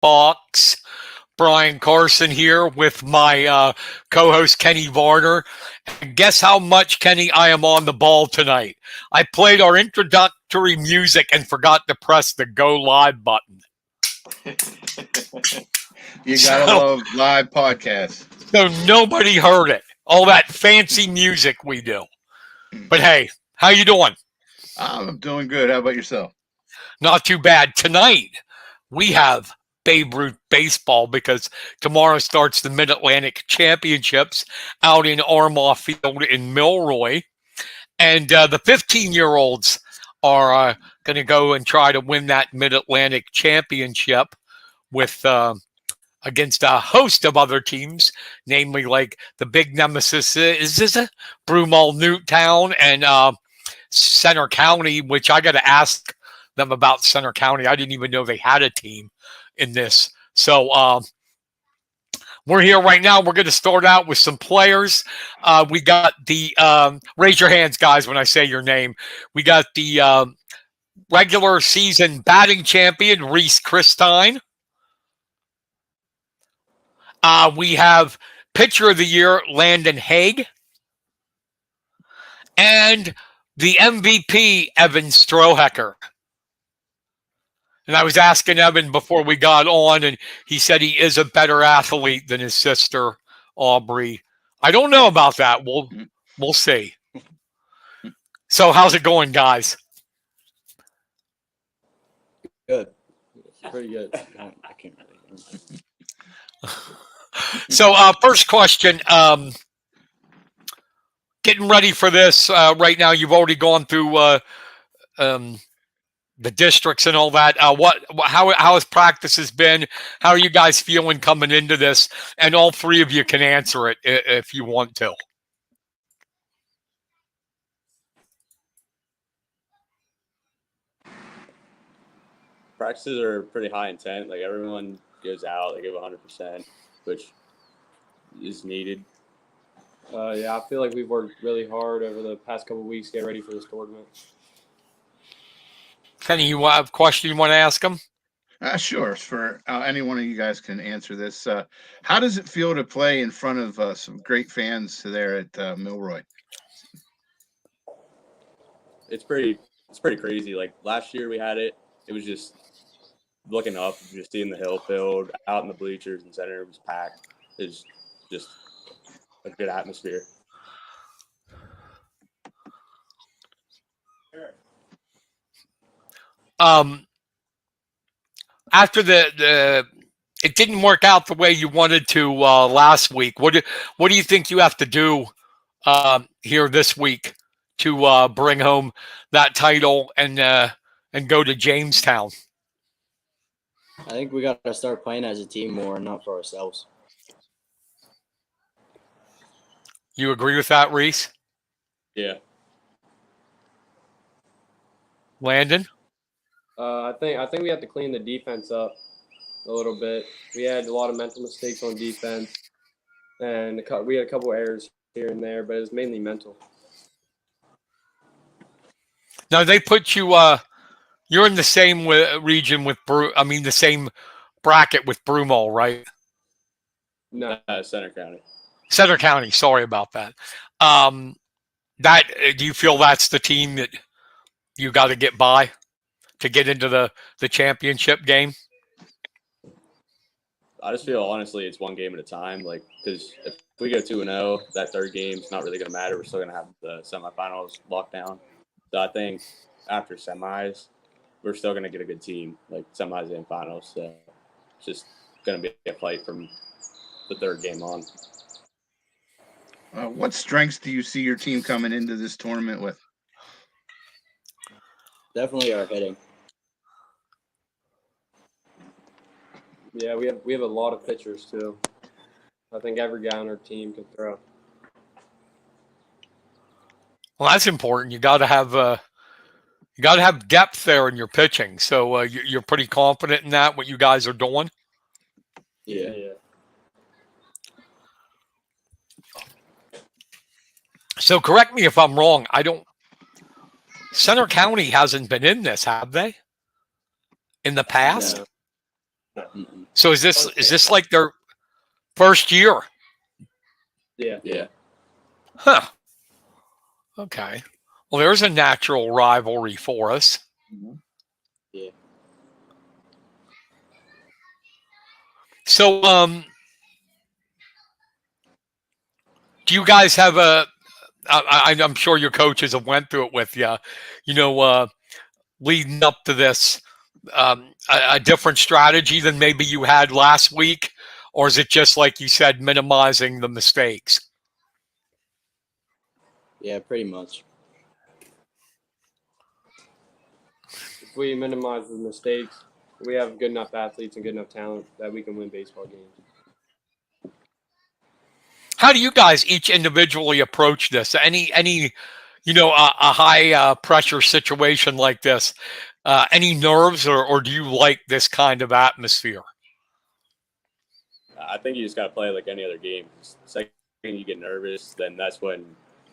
Box. Brian Carson here with my co-host Kenny Varner. And guess how much, Kenny, I am on the ball tonight. I played our introductory music and forgot to press the go live button. You gotta love live podcasts. So nobody heard it. All that fancy music we do. But hey, how you doing? I'm doing good. How about yourself? Not too bad. Tonight, we have Babe Ruth baseball because tomorrow starts the Mid-Atlantic Championships out in Armaugh Field in Milroy. And the 15-year-olds are going to go and try to win that Mid-Atlantic Championship with against a host of other teams, namely like the big nemesis is Broomall Newtown and Center County, which I got to ask them about Center County. I didn't even know they had a team in this. So we're here right now. We're going to start out with some players. We got the raise your hands, guys, when I say your name. We got the regular season batting champion, Reese Christine. We have pitcher of the year, Landon Haig. And the MVP, Evan Strohecker. And I was asking Evan before we got on, and he said he is a better athlete than his sister, Aubrey. I don't know about that. We'll see. So how's it going, guys? Good. Pretty good. I can't really. So first question, getting ready for this right now. You've already gone through the districts and all that. How has practices been? How are you guys feeling coming into this? And all three of you can answer it if you want to. Practices are pretty high intent. Like everyone goes out, they give 100%, which is needed. Yeah, I feel like we've worked really hard over the past couple of weeks to get ready for this tournament. Kenny, you have a question you want to ask him? Sure. For any one of you guys can answer this. How does it feel to play in front of some great fans there at Milroy? It's pretty crazy. Like last year we had it. It was just looking up, just seeing the hill field, out in the bleachers and center. It was packed. It's just a good atmosphere. After the it didn't work out the way you wanted to last week. What do you think you have to do here this week to bring home that title and go to Jamestown? I think we got to start playing as a team more and not for ourselves. You agree with that, Reese? Yeah. Landon? I think we have to clean the defense up a little bit. We had a lot of mental mistakes on defense, and we had a couple errors here and there, but it was mainly mental. Now they put you. You're in the same region with the same bracket with Broomall, right? No, Center County. Center County. Sorry about that. Do you feel that's the team that you got to get by to get into the championship game? I just feel honestly it's one game at a time. Like because if we go 2-0, that third game's not really going to matter. We're still going to have the semifinals locked down. So I think after semis, we're still going to get a good team, like semis and finals. So it's just going to be a fight from the third game on. What strengths do you see your team coming into this tournament with? Definitely our hitting. Yeah, we have a lot of pitchers too. I think every guy on our team can throw. Well, that's important. You got to have depth there in your pitching. So you're pretty confident in that, what you guys are doing? Yeah. So correct me if I'm wrong. Center County hasn't been in this, have they? In the past? Mm-mm. So is this like their first year? Yeah. Huh. Okay. Well, there's a natural rivalry for us. Yeah. So, do you guys have I'm sure your coaches have went through it with you, leading up to this, a different strategy than maybe you had last week? Or is it just like you said, minimizing the mistakes? Yeah, pretty much. If we minimize the mistakes, we have good enough athletes and good enough talent that we can win baseball games. How do you guys each individually approach this? Any a high pressure situation like this, any nerves, or do you like this kind of atmosphere? I think you just got to play like any other game. Second you get nervous, then that's when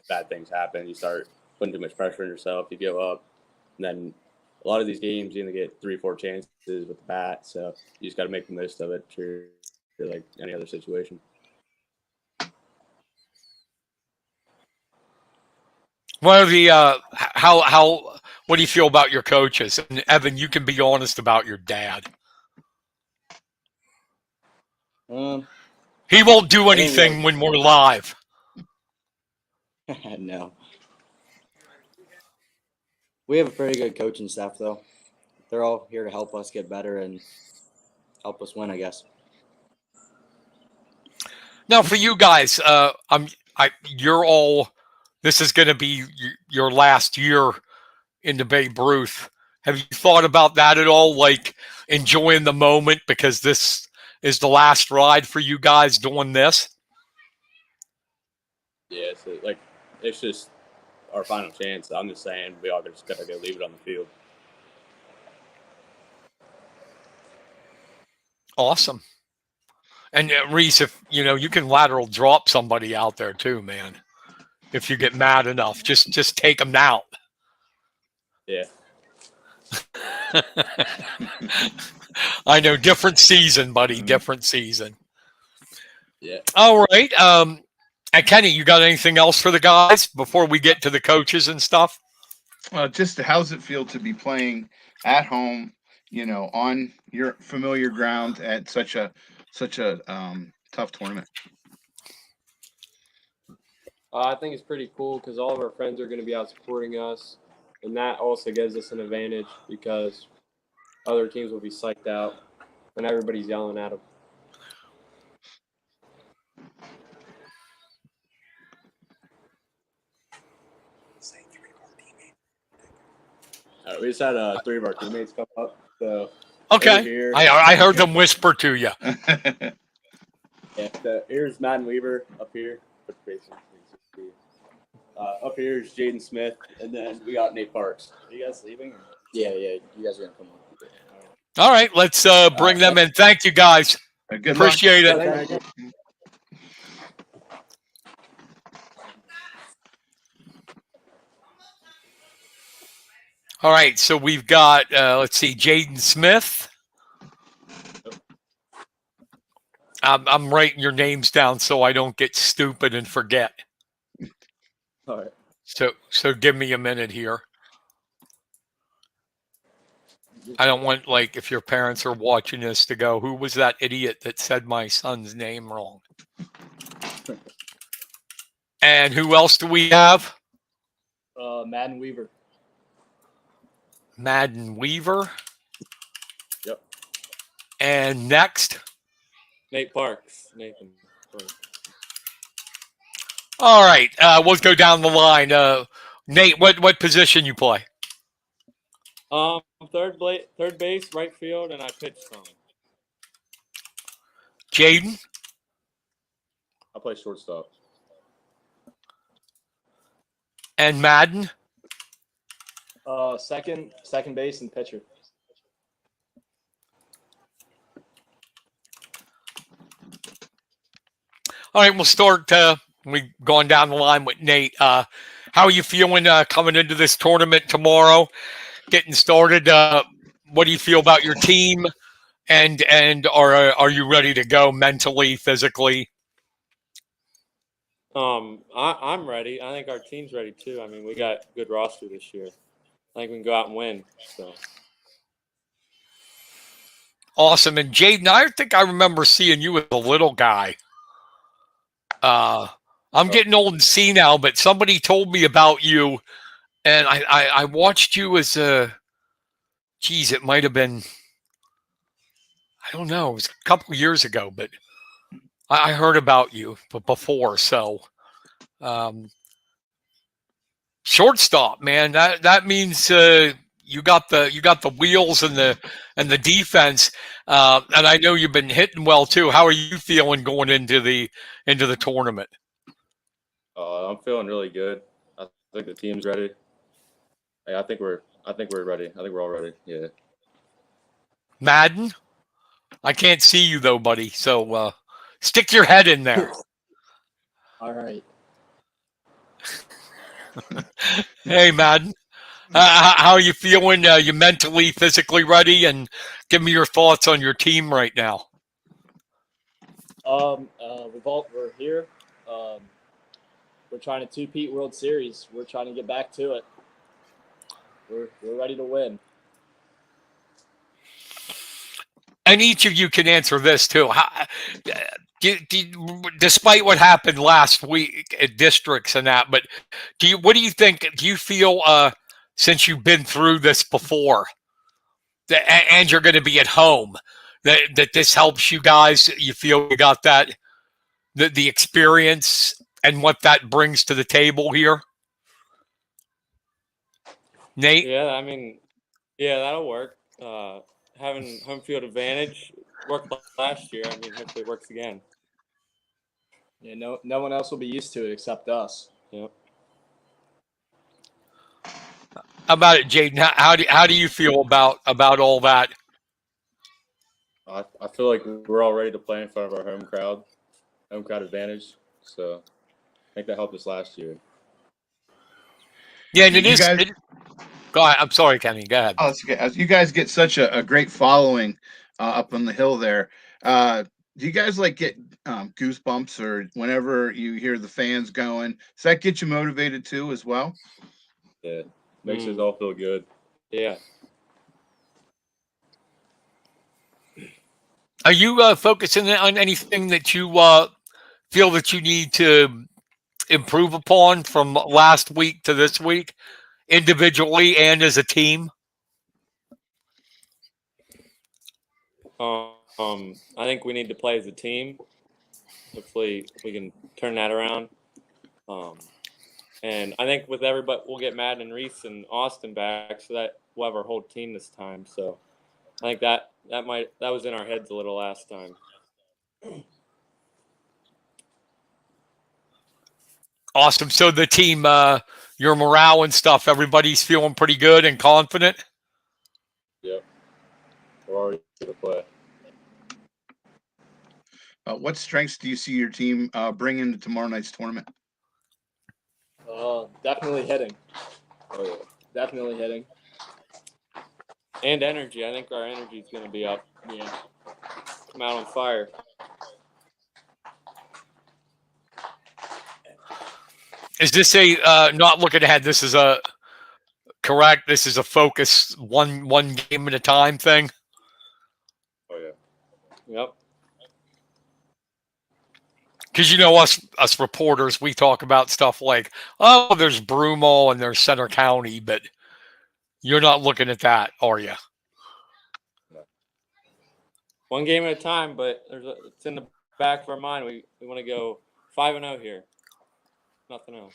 bad things happen. You start putting too much pressure on yourself. You give up. And then a lot of these games, you only get 3-4 chances with the bat. So you just got to make the most of it. Treat it like any other situation. What are the what do you feel about your coaches? And Evan, you can be honest about your dad. He won't do anything when we're live. No. We have a pretty good coaching staff, though. They're all here to help us get better and help us win, I guess. Now, for you guys, you're all. This is going to be your last year in the Babe Ruth. Have you thought about that at all? Like enjoying the moment because this is the last ride for you guys doing this? Yeah, so it's just our final chance. I'm just saying we all just got to go leave it on the field. Awesome. And Reese, if you can lateral drop somebody out there too, man. If you get mad enough, just take them out. Yeah. I know, different season, buddy. Different season. Yeah. All right. And Kenny, you got anything else for the guys before we get to the coaches and stuff? Just how's it feel to be playing at home, on your familiar ground at such a tough tournament? I think it's pretty cool because all of our friends are going to be out supporting us, and that also gives us an advantage because other teams will be psyched out and everybody's yelling at them. We just had 3 of our teammates come up. So Okay. here, I heard them whisper to you. yeah, so here's Madden Weaver up here. Up here is Jaden Smith, and then we got Nate Parks. Are you guys leaving? Yeah. You guys are going to come on. All right, let's bring them in. Thank you, guys. Good Appreciate luck. it. All right, so we've got, let's see, Jaden Smith. I'm writing your names down so I don't get stupid and forget. All right. So give me a minute here. I don't want, like, if your parents are watching this to go, who was that idiot that said my son's name wrong? And who else do we have? Madden Weaver. Madden Weaver. Yep. And next? Nathan Parks. All right, we'll go down the line. Nate, what position you play? Third base, right field, and I pitch strong. Jaden? I play shortstop. And Madden? Second base and pitcher. All right, we'll start. We've gone down the line with Nate. How are you feeling coming into this tournament tomorrow? Getting started. What do you feel about your team? And are you ready to go mentally, physically? I'm ready. I think our team's ready too. I mean, we got a good roster this year. I think we can go out and win. So Awesome. And Jaden, I think I remember seeing you as a little guy. I'm getting old and senile, but somebody told me about you, and I watched you as a. Geez, it might have been. I don't know. It was a couple of years ago, but I heard about you before. So, shortstop, man. That means you got the wheels and the defense, and I know you've been hitting well too. How are you feeling going into the tournament? I'm feeling really good. I think the team's ready. Hey, I think we're ready. I think we're all ready. Yeah. Madden, I can't see you though, buddy. So stick your head in there. All right. Hey, Madden. How are you feeling? You mentally, physically ready? And give me your thoughts on your team right now. We're here. We're trying to two-peat World Series. We're trying to get back to it. We're ready to win. And each of you can answer this too. Despite what happened last week at districts and that, but what do you think? Do you feel since you've been through this before, and you're going to be at home, that this helps you guys? You feel you got that the experience and what that brings to the table here, Nate? yeah, I mean, yeah, that'll work. Having home field advantage worked last year. I mean, hopefully it works again. Yeah, no one else will be used to it except us. Yep. How about it, Jaden? How do you feel about all that? I feel like we're all ready to play in front of our home crowd advantage. So I think that helped us last year. Yeah, and You guys- Go ahead. I'm sorry, Kenny. Go ahead. Oh, it's okay. As you guys get such a great following up on the hill there. Do you guys like get goosebumps or whenever you hear the fans going? Does that get you motivated too as well? Yeah, makes us all feel good. Yeah. Are you focusing on anything that you feel that you need to improve upon from last week to this week, individually and as a team? I think we need to play as a team. Hopefully, we can turn that around. And I think with everybody, we'll get Madden and Reese and Austin back, so that we'll have our whole team this time. So I think that was in our heads a little last time. Awesome. So the team, your morale and stuff, everybody's feeling pretty good and confident. Yep, we're already ready to play. What strengths do you see your team bringing to tomorrow night's tournament? Definitely hitting. Oh yeah. Definitely hitting. And energy. I think our energy is going to be up. Yeah. Come out on fire. Is this a not looking ahead? This is a correct. This is a focus one game at a time thing. Oh yeah. Yep. Because us reporters, we talk about stuff like, oh, there's Broomall and there's Center County, but you're not looking at that, are you? One game at a time, but it's in the back of our mind. We want to go 5-0 here. Nothing else.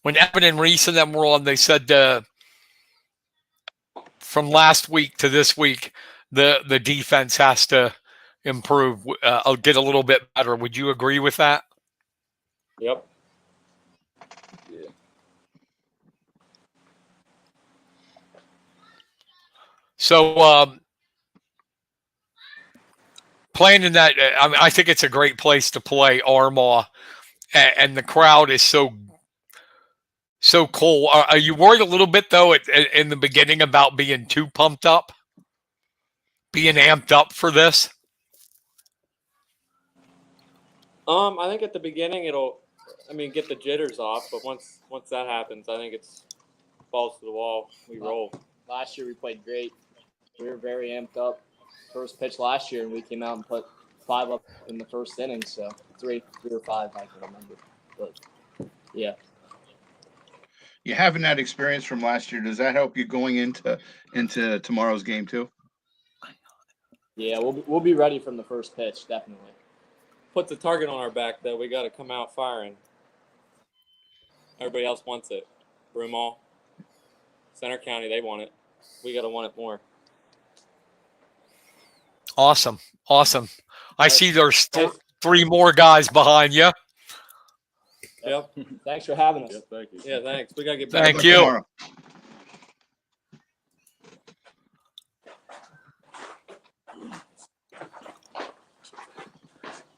When Evan and Reese and them were on, they said from last week to this week, the defense has to improve, get a little bit better. Would you agree with that? Yep. Yeah. So playing in that, I think it's a great place to play Armaugh, and the crowd is so So Cole, are you worried a little bit though in the beginning about being too pumped up, being amped up for this? I think at the beginning get the jitters off, but once that happens, I think it's balls to the wall. We roll. Last year we played great. We were very amped up. First pitch last year, and we came out and put 5 up in the first inning. So 3 or 5, I can remember. But yeah. You having that experience from last year, does that help you going into tomorrow's game too? Yeah, we'll be ready from the first pitch, definitely. Puts a target on our back though. We got to come out firing. Everybody else wants it. Broomall, Center County, they want it. We got to want it more. Awesome. I see there's 3 more guys behind you. Yep. Thanks for having us. Yep, thank you. Yeah, thanks. We got to get back. Thank you. Tomorrow.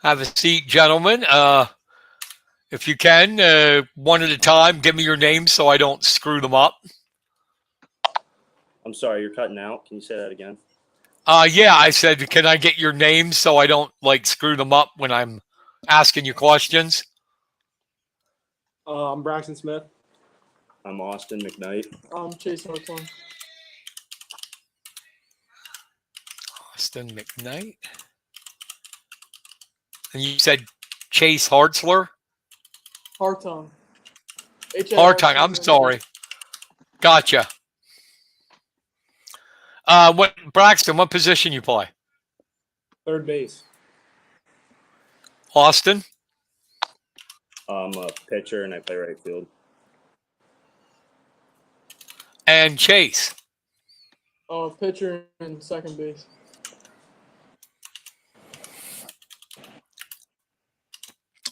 Have a seat, gentlemen. If you can, one at a time, give me your names so I don't screw them up. I'm sorry, you're cutting out. Can you say that again? Yeah, I said, can I get your names so I don't screw them up when I'm asking you questions? I'm Braxton Smith. I'm Austin McKnight. I'm Chase Hartline. Austin McKnight. And you said Chase Hartzler? Hartung. Hartung, I'm sorry. Gotcha. Braxton, what position you play? Third base. Austin? I'm a pitcher and I play right field. And Chase? Pitcher and second base.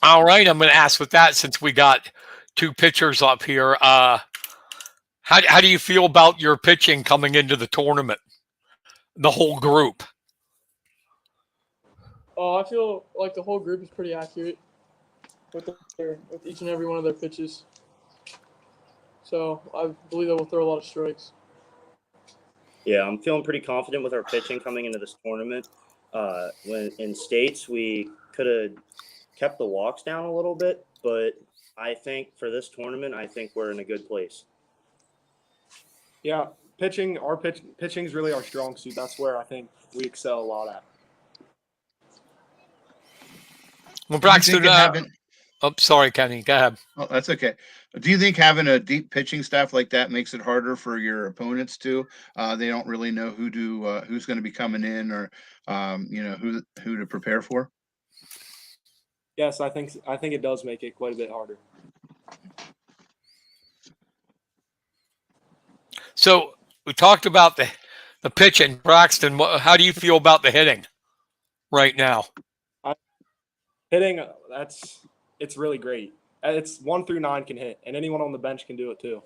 All right, I'm going to ask with that since we got 2 pitchers up here. How do you feel about your pitching coming into the tournament? The whole group. I feel like the whole group is pretty accurate with each and every one of their pitches. So I believe that we'll throw a lot of strikes. Yeah, I'm feeling pretty confident with our pitching coming into this tournament. When in states, we could have kept the walks down a little bit, but I think for this tournament, I think we're in a good place. Yeah, pitching is really our strong suit. That's where I think we excel a lot at. Well, Braxton, having, sorry, Kenny, go ahead. oh, that's okay. Do you think having a deep pitching staff like that makes it harder for your opponents too? They don't really know who's going to be coming in or who to prepare for. Yes, I think it does make it quite a bit harder. So we talked about the pitching. Braxton, how do you feel about the hitting right now? Hitting, it's really great. It's 1 through 9 can hit, and anyone on the bench can do it too.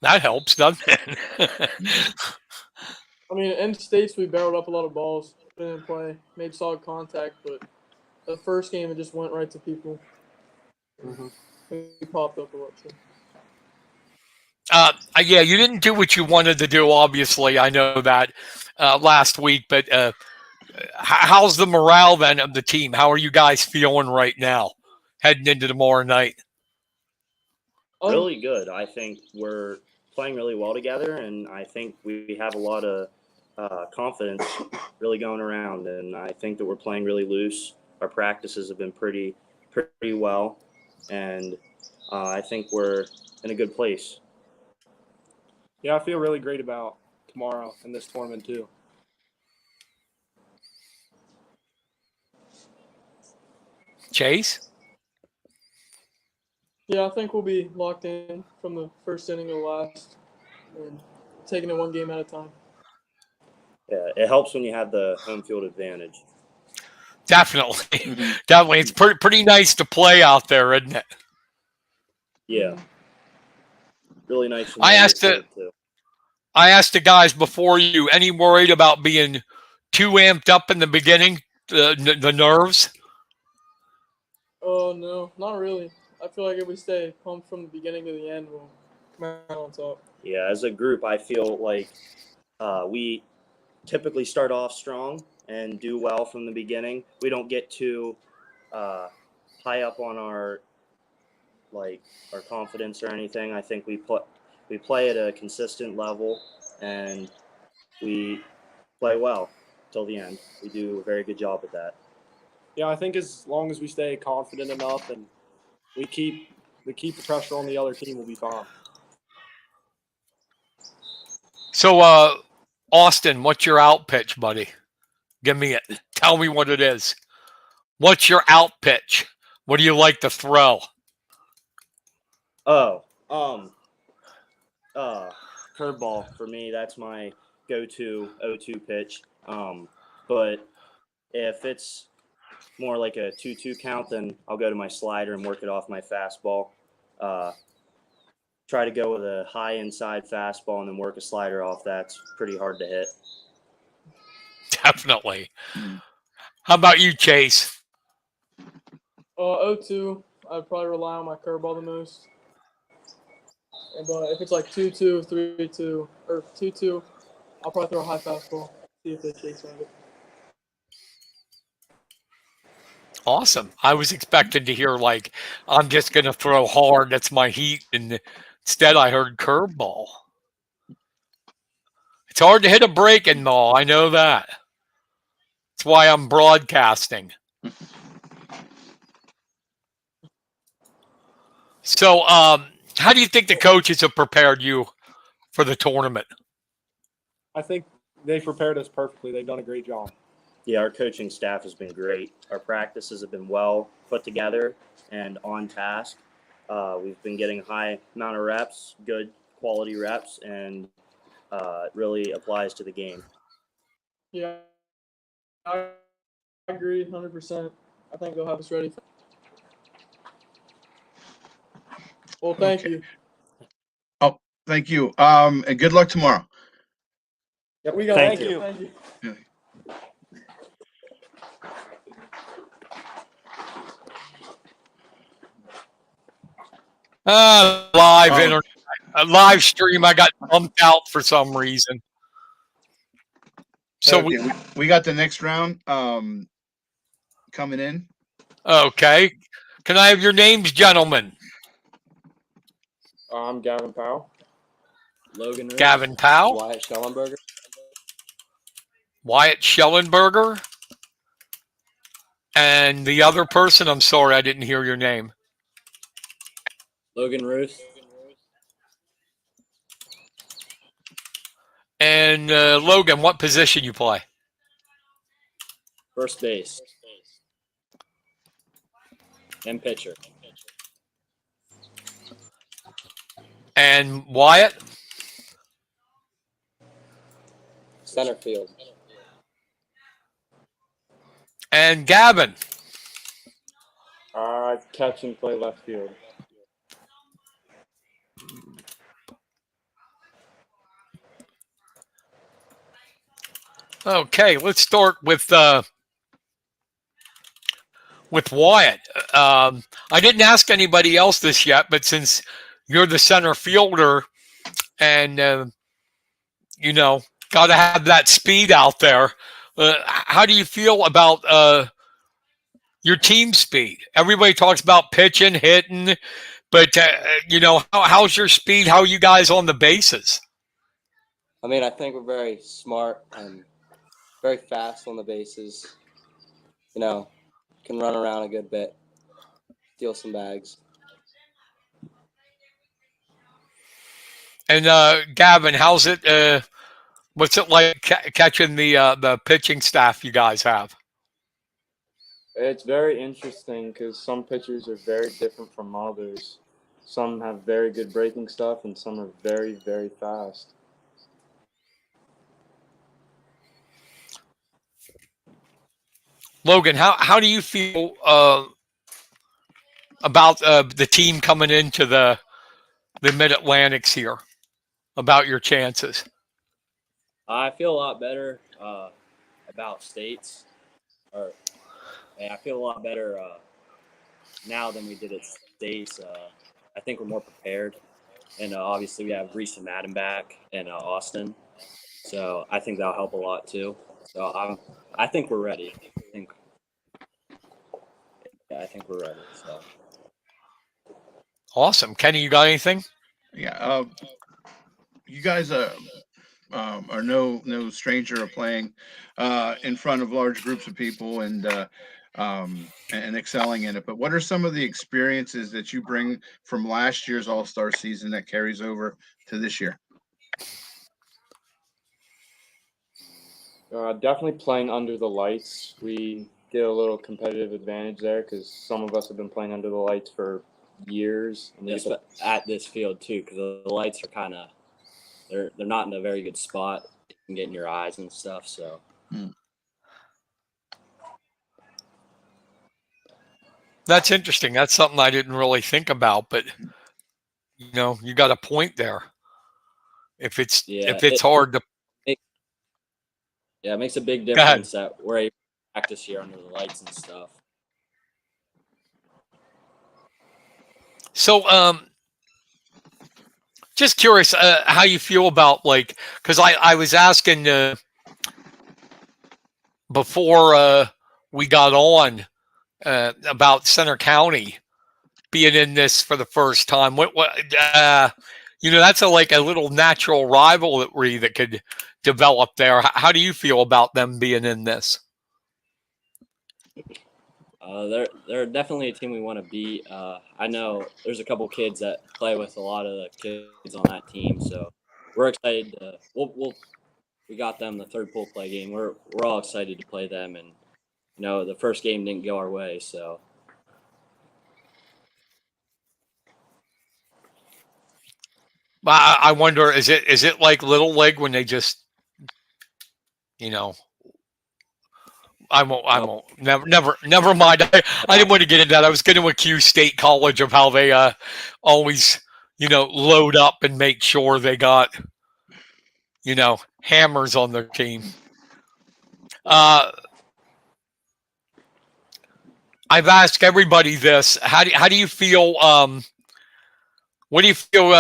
That helps, doesn't it? I mean, in states we barreled up a lot of balls, put it in play, made solid contact, but the first game it just went right to people. We popped up a lot too. Yeah, you didn't do what you wanted to do, obviously. I know that last week, but how's the morale then of the team? How are you guys feeling right now heading into tomorrow night? Really good. I think we're playing really well together, and I think we have a lot of confidence really going around, and I think that we're playing really loose. Our practices have been pretty well, and I think we're in a good place. Yeah, I feel really great about tomorrow and this tournament too. Chase? Yeah, I think we'll be locked in from the first inning to the last and taking it one game at a time. Yeah, it helps when you have the home field advantage. Definitely. Definitely. It's pretty nice to play out there, isn't it? Yeah. Really nice. I asked the guys before you, any worried about being too amped up in the beginning, the nerves? Oh, no, not really. I feel like if we stay pumped from the beginning to the end, we'll come out on top. Yeah, as a group, I feel like we typically start off strong and do well from the beginning. We don't get too high up on our confidence or anything. I think we play at a consistent level and we play well till the end. We do a very good job at that. Yeah, I think as long as we stay confident enough and we keep the pressure on the other team, we'll be fine. So, Austin, what's your out pitch, buddy? Give me it. Tell me what it is. What's your out pitch? What do you like to throw? Oh, curveball for me. That's my go-to 0-2 pitch. But if it's more like a 2-2 count, then I'll go to my slider and work it off my fastball. Try to go with a high inside fastball and then work a slider off. That's pretty hard to hit. Definitely. How about you, Chase? 0-2, I'd probably rely on my curveball the most. But if it's like 2-2, 3-2, or 2-2, I'll probably throw a high fastball. See if they chase on it. Awesome. I was expecting to hear like, I'm just going to throw hard. That's my heat. And instead I heard curveball. It's hard to hit a breaking ball. I know that. That's why I'm broadcasting. So, how do you think the coaches have prepared you for the tournament? I think they prepared us perfectly. They've done a great job. Yeah, our coaching staff has been great. Our practices have been well put together and on task. We've been getting a high amount of reps, good quality reps, and it really applies to the game. Yeah, I agree 100%. I think they'll have us ready. Well, thank you. Oh, thank you. And good luck tomorrow. Yep, we got Thank it. you. Thank you. Live internet, a live stream. I got bumped out for some reason. So Okay, we got the next round coming in. okay. Can I have your names, gentlemen? I'm Gavin Powell. Logan Reese. Gavin Powell, Wyatt Schellenberger. Wyatt Schellenberger, and the other person. I'm sorry, I didn't hear your name. Logan Ruth. And Logan, what position you play? First base. And pitcher. And Wyatt? Center field. And Gavin? Catch and play left field. Okay, let's start with Wyatt. I didn't ask anybody else this yet, but since you're the center fielder and, you know, got to have that speed out there, how do you feel about your team speed? Everybody talks about pitching, hitting, but, you know, how's your speed? How are you guys on the bases? I mean, I think we're very smart and very fast on the bases. You know, can run around a good bit, steal some bags. And Gavin, how's it? What's it like catching the pitching staff you guys have? It's very interesting because some pitchers are very different from others. Some have very good breaking stuff, and some are very, very fast. Logan, how do you feel about the team coming into the Mid-Atlantics here? About your chances? I feel a lot better about states, I feel a lot better now than we did at days, I think we're more prepared. And obviously we have Reese and Madden back and Austin. So I think that'll help a lot too. So I think we're ready. I think we're ready. So Awesome. Kenny, you got anything? Yeah. You guys are no stranger to playing in front of large groups of people and excelling in it. But what are some of the experiences that you bring from last year's All-Star season that carries over to this year? Definitely playing under the lights. We get a little competitive advantage there because some of us have been playing under the lights for years. And at this field too, because the lights are kind of they're not in a very good spot. You can get in your eyes and stuff. So. That's interesting. That's something I didn't really think about, but you got a point there. If it's hard to, it makes a big difference that we're able to practice here under the lights and stuff. So, just curious how you feel about because I was asking before we got on about Center County being in this for the first time. That's a little natural rivalry that could develop there. How do you feel about them being in this? They're definitely a team we want to beat. I know there's a couple kids that play with a lot of the kids on that team, so we're excited. We got them the third pool play game. We're all excited to play them, and the first game didn't go our way, so. I wonder, is it like Little League when they just, I won't. Never mind. I didn't want to get into that. I was going to accuse State College of how they always, load up and make sure they got, hammers on their team. I've asked everybody this. How do you feel? What do you feel?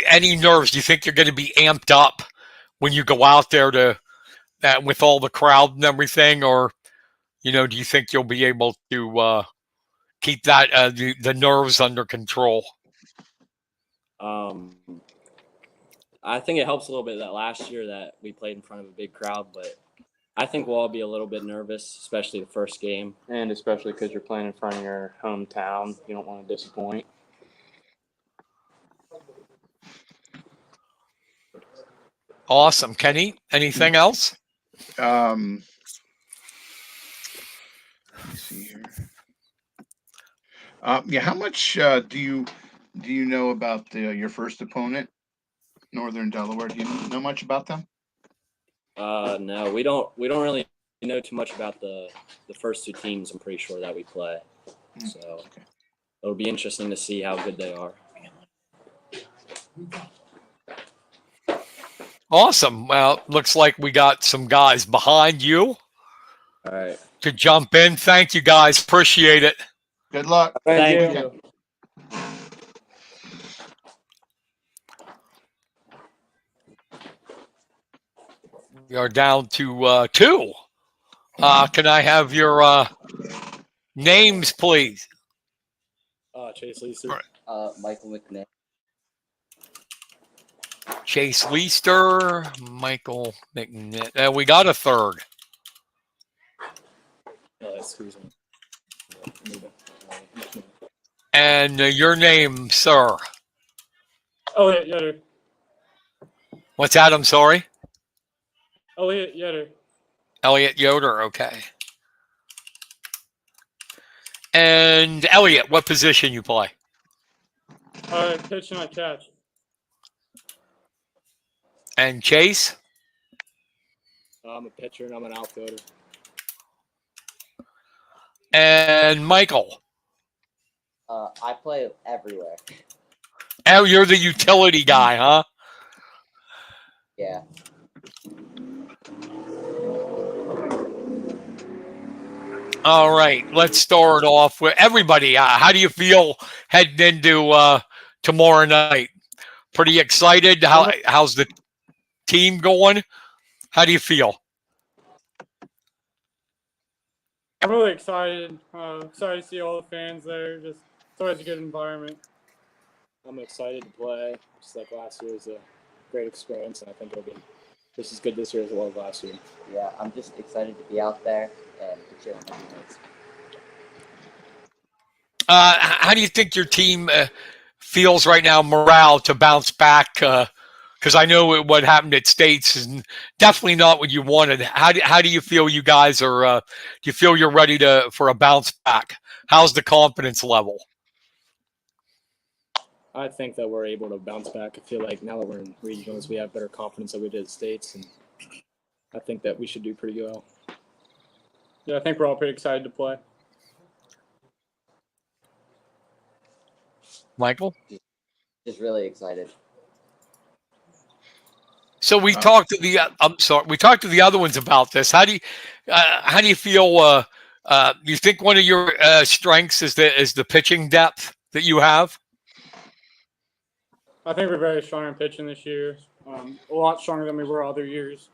Any nerves? Do you think you're going to be amped up when you go out there with all the crowd and everything, or do you think you'll be able to keep that the nerves under control? I think it helps a little bit that last year that we played in front of a big crowd, but I think we'll all be a little bit nervous, especially the first game, and especially because you're playing in front of your hometown. You don't want to disappoint. Awesome. Kenny, anything else? Let me see here. How much do you know about your first opponent, Northern Delaware? Do you know much about them? No, we don't really know too much about the first two teams. I'm pretty sure that we play, so it'll be interesting to see how good they are. Awesome. Well, looks like we got some guys behind you. All right. To jump in. Thank you, guys. Appreciate it. Good luck. Thank you. We are down to 2. Can I have your names, please? Chase Leeser. Michael McNair. Chase Leister, Michael McNitt. We got a third. Excuse me. And your name, sir? Elliot Yetter. What's that? I'm sorry? Elliot Yetter. Elliot Yoder, okay. And Elliot, what position you play? Pitch and I catch. And Chase? I'm a pitcher and I'm an outfielder. And Michael? I play everywhere. Oh, you're the utility guy, huh? Yeah. All right, let's start off with everybody. How do you feel heading into tomorrow night? Pretty excited. How's the team going? How do you feel? I'm really excited. Excited to see all the fans there. Just it's always a good environment. I'm excited to play. Just like last year was a great experience, and I think it'll be just as good this year as it was last year. Yeah, I'm just excited to be out there and to cheer on my teammates. How do you think your team feels right now, morale to bounce back? Because I know what happened at States is definitely not what you wanted. How do you feel you guys are? Do you feel you're ready for a bounce back? How's the confidence level? I think that we're able to bounce back. I feel like now that we're in regionals, we have better confidence than we did at States, and I think that we should do pretty well. Yeah, I think we're all pretty excited to play. Michael? Just really excited. So we talked to the. I'm sorry. We talked to the other ones about this. How do you feel? You think one of your strengths is the pitching depth that you have? I think we're very strong in pitching this year. A lot stronger than we were other years.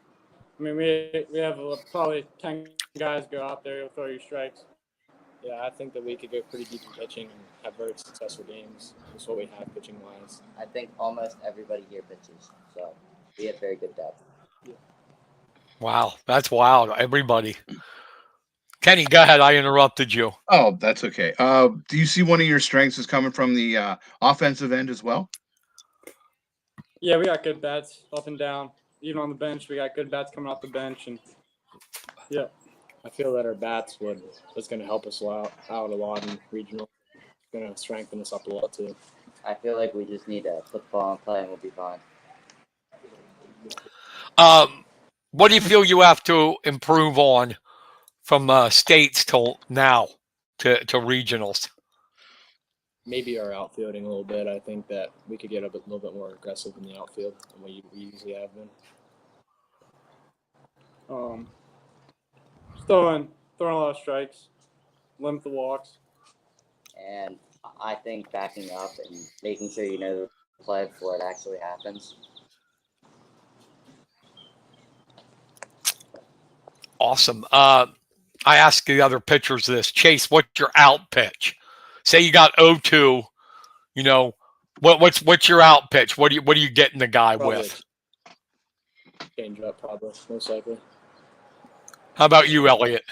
I mean, we have probably 10 guys go out there who'll throw you strikes. Yeah, I think that we could go pretty deep in pitching and have very successful games. That's what we have pitching wise. I think almost everybody here pitches, so we have very good depth. Wow, that's wild. Everybody. Kenny, go ahead. I interrupted you. Oh, that's okay. Do you see one of your strengths is coming from the offensive end as well? Yeah, we got good bats up and down. Even on the bench, we got good bats coming off the bench, and yeah. I feel that our bats is going to help us out a lot in regional. It's going to strengthen us up a lot too. I feel like we just need to put the ball in play and we'll be fine. What do you feel you have to improve on from States till now to regionals? Maybe our outfielding a little bit. I think that we could get a little bit more aggressive in the outfield than we usually have been. Throwing a lot of strikes, limit the walks. And I think backing up and making sure you know the play before it actually happens. Awesome. I asked the other pitchers this. Chase, what's your out pitch? Say you got 0-2, you know, what's your out pitch? What are you getting the guy Probably with? Change up, probably, most likely. How about you, Elliot?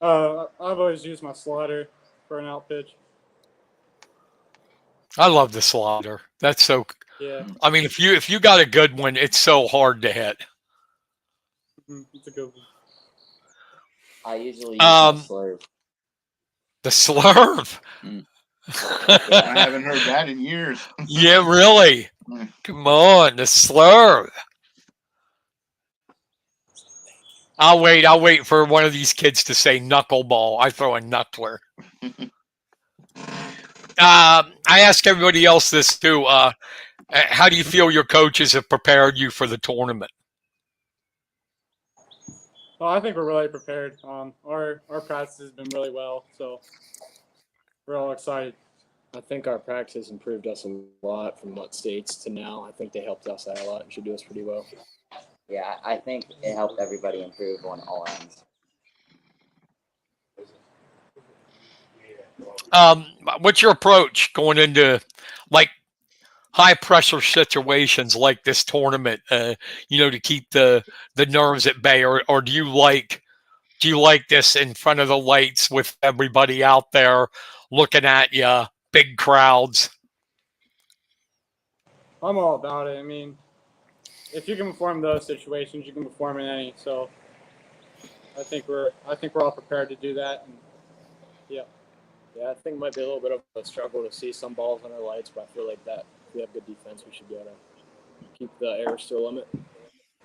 I've always used my slider for an out pitch. I love the slider. That's so. Yeah. I mean, if you got a good one, it's so hard to hit. It's a good one. I usually use my slurve. The slurve. I haven't heard that in years. Yeah, really. Come on, the slurve. I'll wait for one of these kids to say knuckleball. I throw a knuckler. I ask everybody else this too. How do you feel your coaches have prepared you for the tournament? Well, I think we're really prepared. Our practice has been really well, so we're all excited. I think our practice has improved us a lot from what States to now. I think they helped us out a lot and should do us pretty well. Yeah, I think it helped everybody improve on all ends. What's your approach going into like high pressure situations like this tournament? To keep the nerves at bay, or do you like this in front of the lights with everybody out there looking at you, big crowds? I'm all about it. I mean, if you can perform those situations, you can perform in any. So I think we're all prepared to do that. And, yeah. Yeah, I think it might be a little bit of a struggle to see some balls on our lights, but I feel like that if we have good defense, we should be able to keep the errors to a limit.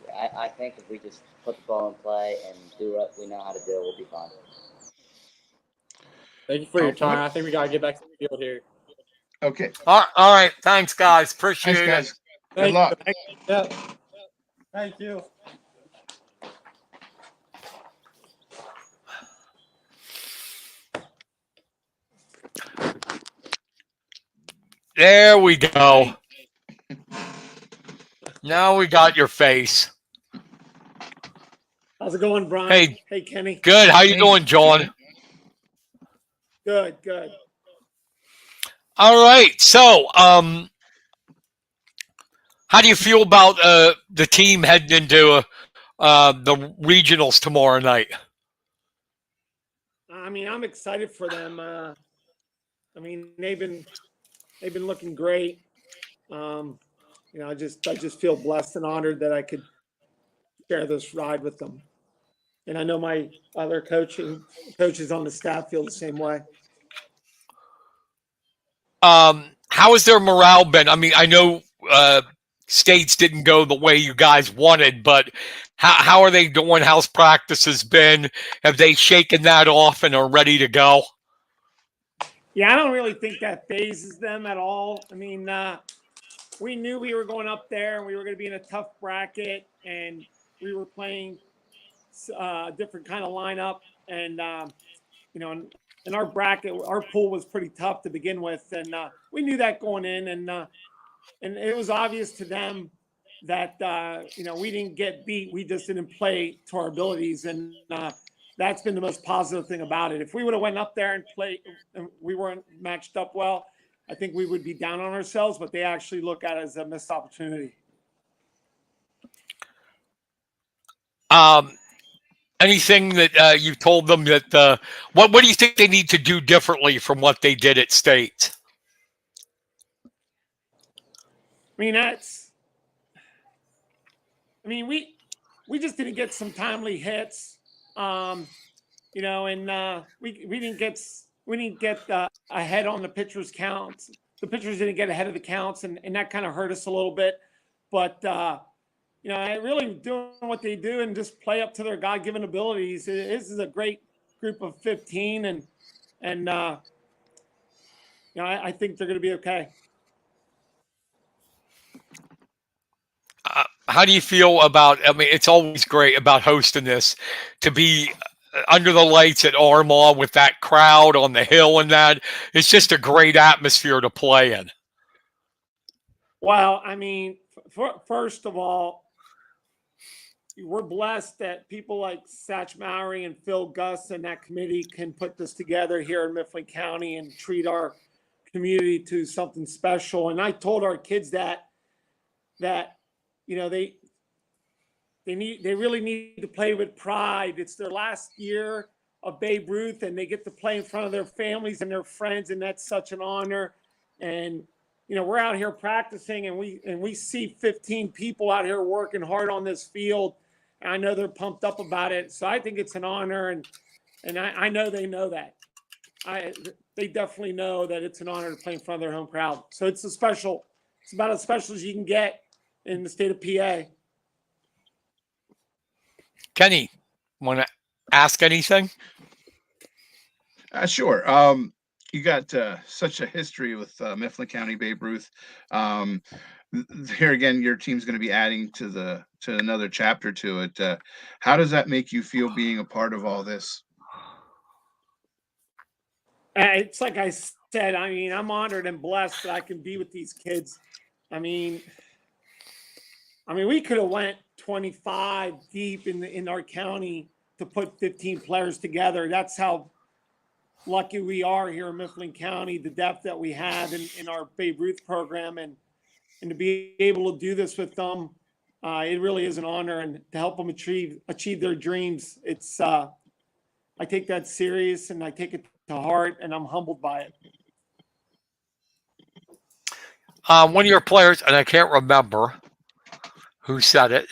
Yeah, I think if we just put the ball in play and do what we know how to do, we'll be fine. Thank you for your time. I think we got to get back to the field here. Okay. All right. Thanks, guys. Appreciate it. Thanks, guys. Good luck. Thank you. There we go. Now we got your face. How's it going, Brian? Hey, Hey, Kenny. good. How you doing, John? Good, good. All right. So, how do you feel about the team heading into the regionals tomorrow night? I mean, I'm excited for them. I mean, they've been looking great. You know, I just feel blessed and honored that I could share this ride with them. And I know my other coaches on the staff feel the same way. How has their morale been? I mean, I know states didn't go the way you guys wanted, but how are they doing? How's practices been? Have they shaken that off and are ready to go? Yeah, I don't really think that phases them at all. I mean, we knew we were going up there and we were going to be in a tough bracket, and we were playing a different kind of lineup. And, you know, in our bracket, our pool was pretty tough to begin with. And we knew that going in. And it was obvious to them that, you know, we didn't get beat. We just didn't play to our abilities. And that's been the most positive thing about it. If we would have went up there and played, and we weren't matched up well, I think we would be down on ourselves, but they actually look at it as a missed opportunity. Anything that you told them that what do you think they need to do differently from what they did at state? I mean, we just didn't get some timely hits, you know, and we didn't get ahead on the pitchers' counts. The pitchers didn't get ahead of the counts, and that kind of hurt us a little bit. But you know, really doing what they do and just play up to their God-given abilities. This is a great group of 15, and you know, I think they're going to be okay. How do you feel about? I mean, it's always great about hosting this, to be under the lights at Armagh with that crowd on the hill, and that it's just a great atmosphere to play in. Well, I mean, first of all, we're blessed that people like Satch Mowry and Phil Gus and that committee can put this together here in Mifflin County and treat our community to something special. And I told our kids that you know, they really need to play with pride. It's their last year of Babe Ruth, and they get to play in front of their families and their friends, and that's such an honor. And you know, we're out here practicing, and we see 15 people out here working hard on this field. And I know they're pumped up about it. So I think it's an honor, and I know they know that. They definitely know that it's an honor to play in front of their home crowd. So it's about as special as you can get in the state of PA. Kenny, want to ask anything? Sure. You got such a history with Mifflin County Babe Ruth. Here again, your team's going to be adding to another chapter to it. How does that make you feel being a part of all this? It's like I said. I mean, I'm honored and blessed that I can be with these kids. I mean, we could have went 25 deep in our county to put 15 players together. That's how lucky we are here in Mifflin County, the depth that we have in our Babe Ruth program, and to be able to do this with them, it really is an honor, and to help them achieve their dreams. It's I take that serious, and I take it to heart, and I'm humbled by it. One of your players, and I can't remember who said it.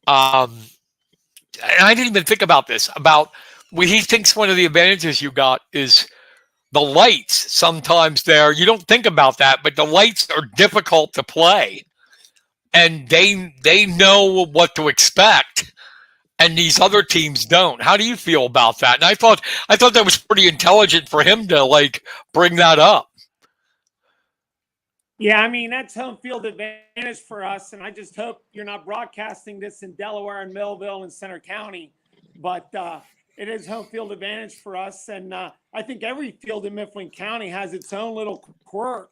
And I didn't even think about this. He thinks one of the advantages you got is the lights. Sometimes you don't think about that, but the lights are difficult to play, and they know what to expect, and these other teams don't. How do you feel about that? And I thought that was pretty intelligent for him to bring that up. Yeah, I mean, that's home field advantage for us, and I just hope you're not broadcasting this in Delaware and Millville and Center County, but it is home field advantage for us, and I think every field in Mifflin County has its own little quirk,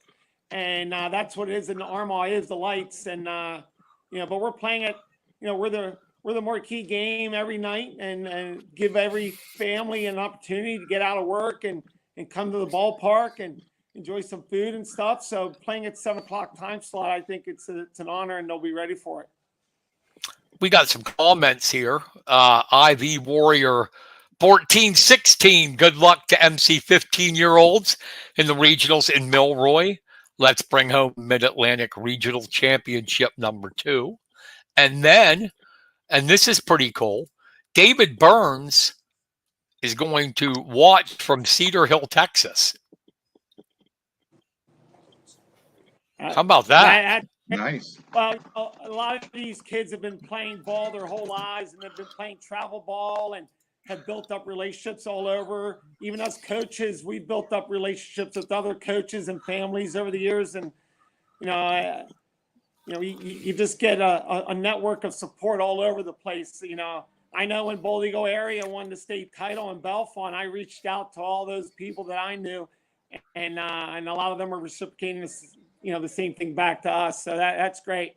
and that's what it is in Armagh is the lights, and but we're playing it. We're the marquee game every night, and give every family an opportunity to get out of work and come to the ballpark and enjoy some food and stuff. So playing at 7 o'clock time slot, I think it's an honor, and they'll be ready for it. We got some comments here. IV Warrior 1416. Good luck to MC 15-year-olds in the regionals in Milroy. Let's bring home Mid-Atlantic Regional Championship #2. And then, and this is pretty cool, David Burns is going to watch from Cedar Hill, Texas. How about that? Nice. Well, a lot of these kids have been playing ball their whole lives, and they've been playing travel ball and have built up relationships all over. Even as coaches, we've built up relationships with other coaches and families over the years. And, you just get a network of support all over the place. I know when Bold Eagle area won the state title in Bellefonte, I reached out to all those people that I knew, and a lot of them are reciprocating this, the same thing back to us. So that's great.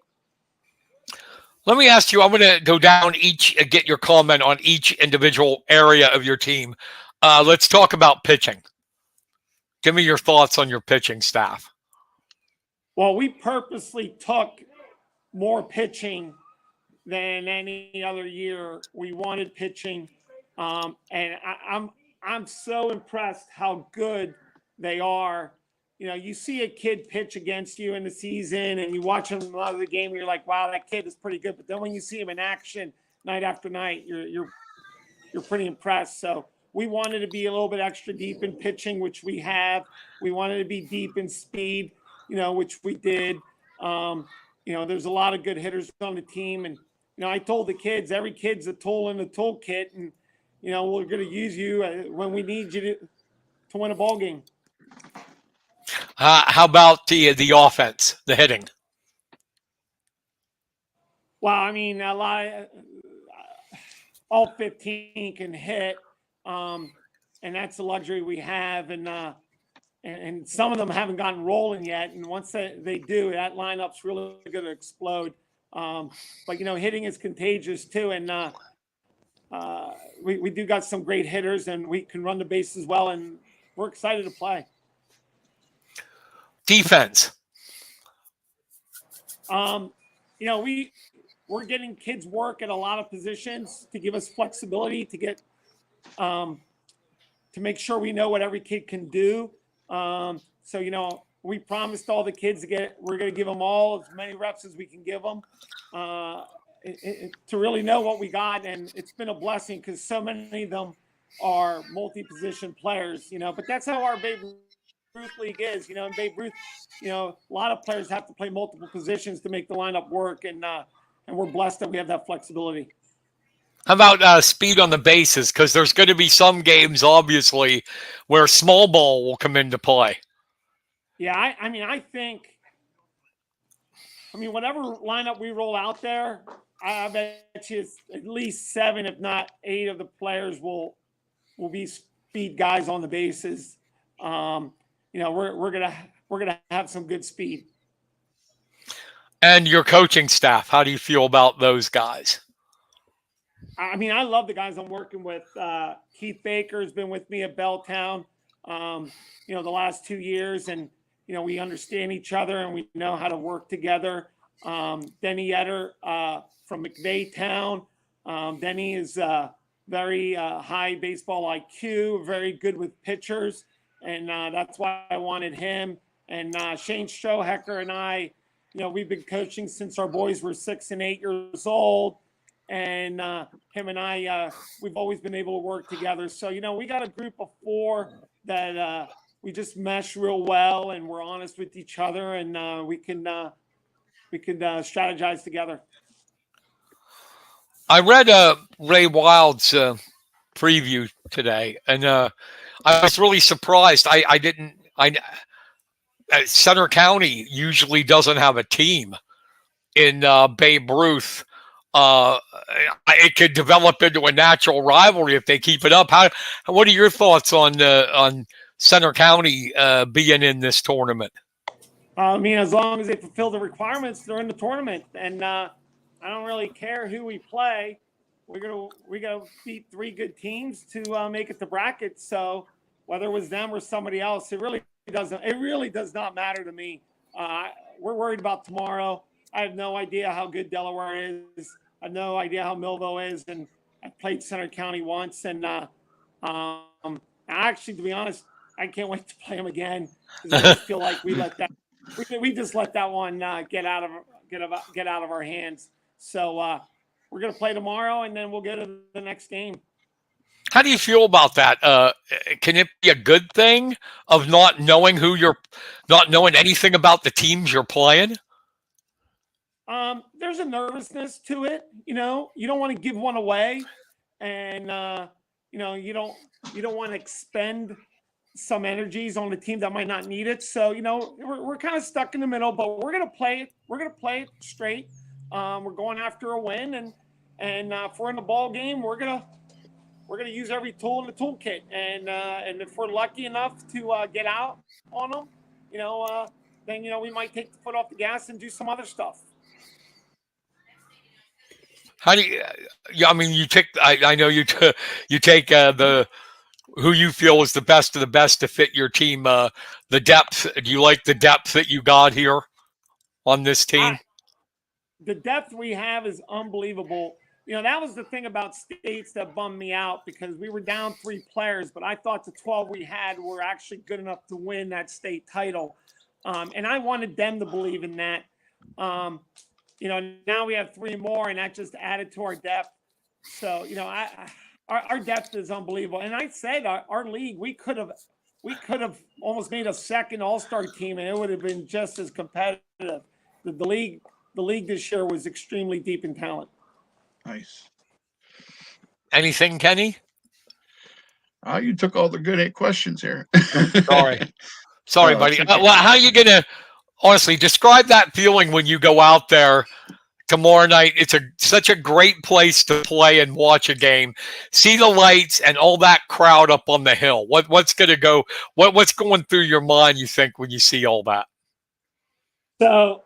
Let me ask you, I'm going to go down get your comment on each individual area of your team. Let's talk about pitching. Give me your thoughts on your pitching staff. Well, we purposely took more pitching than any other year. We wanted pitching, and I'm so impressed how good they are. You see a kid pitch against you in the season, and you watch him out of the game, and you're like, wow, that kid is pretty good. But then when you see him in action night after night, you're pretty impressed. So we wanted to be a little bit extra deep in pitching, which we have. We wanted to be deep in speed, which we did. There's a lot of good hitters on the team, and I told the kids, every kid's a tool in the toolkit, and we're going to use you when we need you to win a ball game. How about the offense, the hitting? Well, a lot all 15 can hit, and that's the luxury we have, and some of them haven't gotten rolling yet, and once they do, that lineup's really going to explode. But hitting is contagious too, and we do got some great hitters, and we can run the bases well, and we're excited to play. Defense. We're getting kids work at a lot of positions to give us flexibility to get to make sure we know what every kid can do. We promised all the kids we're going to give them all as many reps as we can give them to really know what we got. And it's been a blessing because so many of them are multi-position players, but that's how our Babe Ruth League is, in Babe Ruth, a lot of players have to play multiple positions to make the lineup work. And we're blessed that we have that flexibility. How about speed on the bases? Because there's going to be some games, obviously, where small ball will come into play. Yeah, I think whatever lineup we roll out there, I bet you at least 7, if not 8 of the players will be speed guys on the bases. We're gonna have some good speed. And your coaching staff, how do you feel about those guys? I love the guys I'm working with. Keith Baker has been with me at Belltown, the last 2 years, and we understand each other and we know how to work together. Denny Etter from McVeigh Denny is very high baseball IQ, very good with pitchers, and that's why I wanted him. And Shane Strohecker and I, we've been coaching since our boys were 6 and 8 years old. And him and I, we've always been able to work together. So, we got a group of 4 that we just mesh real well, and we're honest with each other, and we can strategize together. I read Ray Wild's preview today, and I was really surprised. Center County usually doesn't have a team in Babe Ruth. It could develop into a natural rivalry if they keep it up. What are your thoughts on Center County being in this tournament? I mean, as long as they fulfill the requirements, they're in the tournament, and I don't really care who we play. We're gonna beat 3 good teams to make it to brackets. So whether it was them or somebody else, it really does not matter to me. We're worried about tomorrow. I have no idea how good Delaware is. I have no idea how Millville is, and I played Center County once, and actually, to be honest, I can't wait to play them again because I just feel like we just let that one get out of our hands. So we're gonna play tomorrow, and then we'll go to the next game. How do you feel about that? Can it be a good thing of not knowing anything about the teams you're playing? There's a nervousness to it. You don't want to give one away, and you don't want to expend some energies on the team that might not need it. So we're kind of stuck in the middle, but we're gonna play it. We're gonna play it straight. We're going after a win, and if we're in the ball game, we're gonna use every tool in the toolkit. And if we're lucky enough to get out on them, then we might take the foot off the gas and do some other stuff. How do you? Yeah, I mean, you take. I know you take the who you feel is the best of the best to fit your team. The depth. Do you like the depth that you got here on this team? The depth we have is unbelievable. That was the thing about states that bummed me out because we were down 3 players, but I thought the 12 we had were actually good enough to win that state title. And I wanted them to believe in that. Now we have 3 more, and that just added to our depth. So, our depth is unbelievable. And I said our league, we could have almost made a second all-star team, and it would have been just as competitive. The league this year was extremely deep in talent. Nice. Anything, Kenny? You took all the good 8 questions here. Sorry, buddy. Well, how are you gonna honestly describe that feeling when you go out there tomorrow night? It's such a great place to play and watch a game. See the lights and all that crowd up on the hill. What's going through your mind, you think, when you see all that? So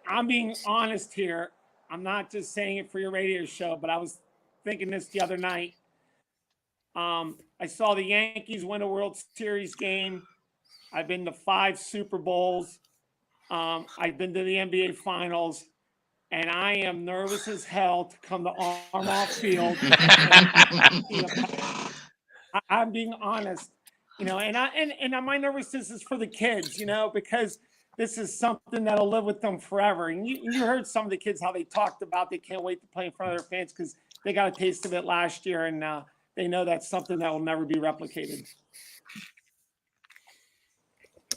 I'm being honest here. I'm not just saying it for your radio show, but I was thinking this the other night. I saw the Yankees win a World Series game. I've been to 5 Super Bowls. I've been to the NBA Finals, and I am nervous as hell to come to Armoff Field. I'm being honest, and my nervousness is for the kids, because this is something that'll live with them forever. And you heard some of the kids, how they talked about they can't wait to play in front of their fans because they got a taste of it last year, and they know that's something that will never be replicated.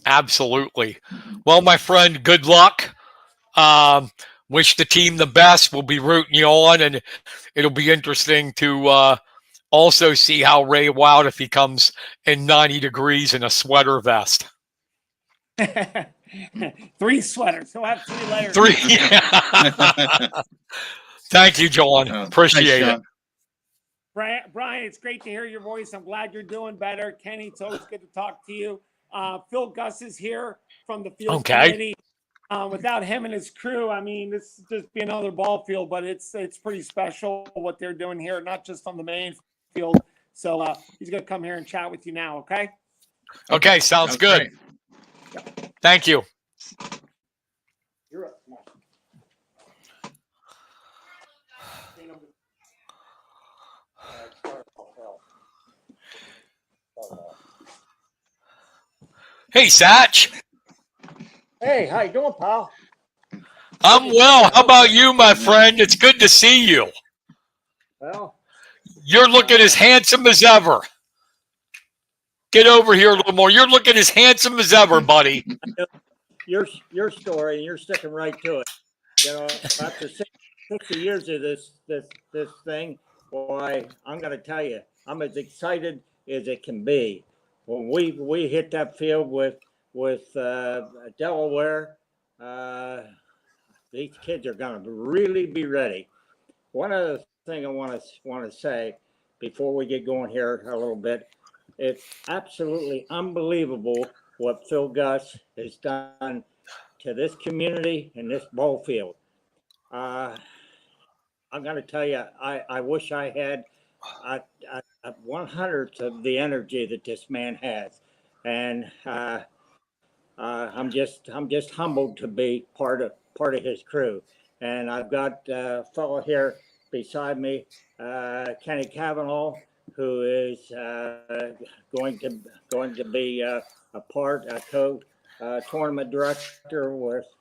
Absolutely. Well, my friend, good luck. Wish the team the best. We'll be rooting you on, and it'll be interesting to also see how Ray Wild if he comes in 90 degrees in a sweater vest. 3 sweaters. He'll have 3 layers. 3. Yeah. Thank you, John. Appreciate it. Brian, it's great to hear your voice. I'm glad you're doing better. Kenny, it's always good to talk to you. Phil Gus is here from the field committee. Without him and his crew, I mean, this is just be another ball field, but it's pretty special what they're doing here, not just on the main field. So he's going to come here and chat with you now, okay? Okay, sounds good. Yep. Thank you. You're up. Come on. Hey, Satch. Hey, how you doing, pal? I'm well. How about you, my friend? It's good to see you. Well, you're looking as handsome as ever. Get over here a little more. You're looking as handsome as ever, buddy. Your story, and you're sticking right to it. After 60 years of this thing, boy, I'm going to tell you, I'm as excited as it can be. When we hit that field with Delaware, these kids are going to really be ready. One other thing I want to say before we get going here a little bit, it's absolutely unbelievable what Phil Gus has done to this community and this ball field. I'm going to tell you, I wish I had 1/100th of the energy that this man has, and I'm just humbled to be part of his crew. And I've got a fellow here beside me, Kenny Cavanaugh, who is going to be a tournament director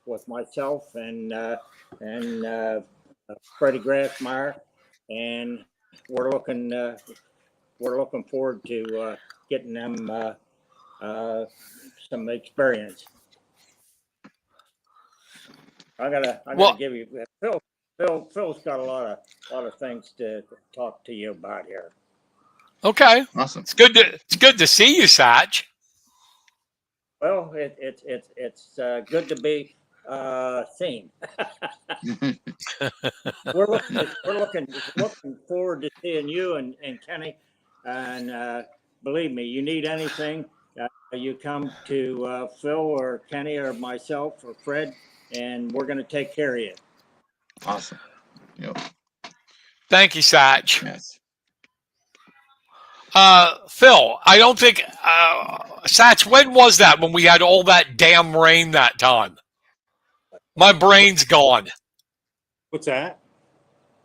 with myself and Freddie Grassmeyer, and we're looking forward to getting them some experience. I'm gonna give you Phil's got a lot of things to talk to you about here. Okay. Awesome. It's good to see you, Satch. Well, it's good to be seen. we're looking forward to seeing you and Kenny, and believe me, you need anything, you come to Phil or Kenny or myself or Fred, and we're going to take care of you. Awesome. Yep. Thank you, Satch. Yes. Phil, I don't think Satch. When was that? When we had all that damn rain that time? My brain's gone. What's that?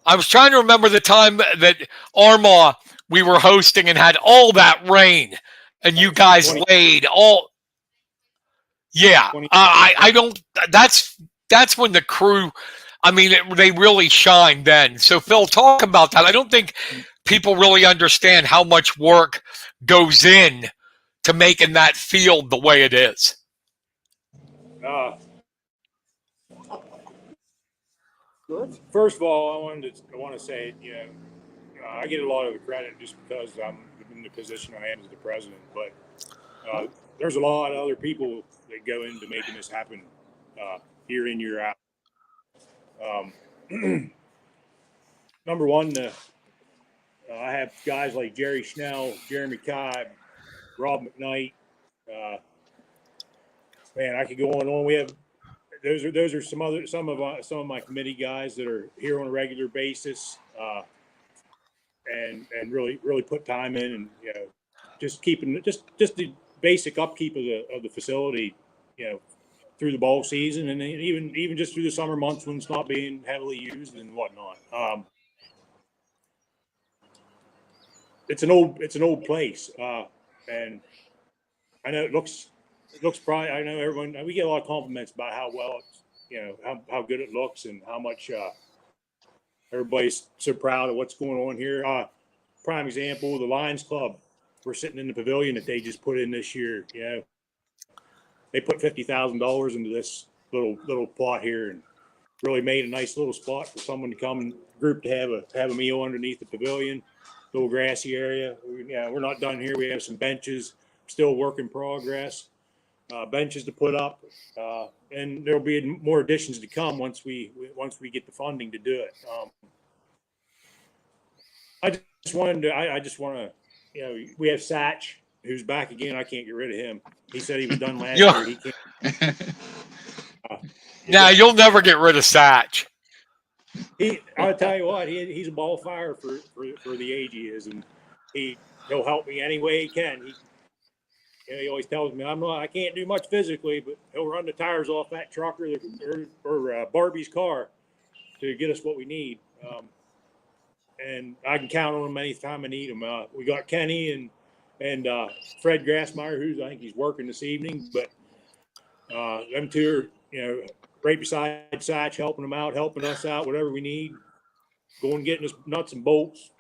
I was trying to remember the time that Armagh we were hosting and had all that rain, and you guys laid all. Yeah, I don't. That's when the crew. I mean, they really shine then. So, Phil, talk about that. I don't think people really understand how much work goes in to making that field the way it is. First of all, I want to say, I get a lot of the credit just because I'm in the position I am as the president. But there's a lot of other people that go into making this happen year in, year out. Number one, I have guys like Jerry Schnell, Jeremy Cobb, Rob McKnight. Man, I could go on and on. We have those are some of my committee guys that are here on a regular basis, and really put time in, and just keeping just the basic upkeep of the facility, through the ball season, and even just through the summer months when it's not being heavily used and whatnot. It's an old place, and I know it looks probably. I know everyone. We get a lot of compliments about how well it's, how good it looks and how much everybody's so proud of what's going on here. Prime example, the Lions Club. We're sitting in the pavilion that they just put in this year. They put $50,000 into this little plot here and really made a nice little spot for someone to come and group to have a meal underneath the pavilion. Little grassy area. We're not done here. We have some benches, still work in progress. Benches to put up, and there'll be more additions to come once we get the funding to do it. I just want to, we have Satch, who's back again. I can't get rid of him. He said he was done last year. He can't. Now you'll never get rid of Satch. I'll tell you what, he's a ball fire for the age he is, and he'll help me any way he can. He always tells me I can't do much physically, but he'll run the tires off that truck or Barbie's car to get us what we need. And I can count on him anytime I need him. We got Kenny and Fred Grassmeyer, I think he's working this evening, but them two are, right beside Satch, helping him out, helping us out, whatever we need, going getting us nuts and bolts,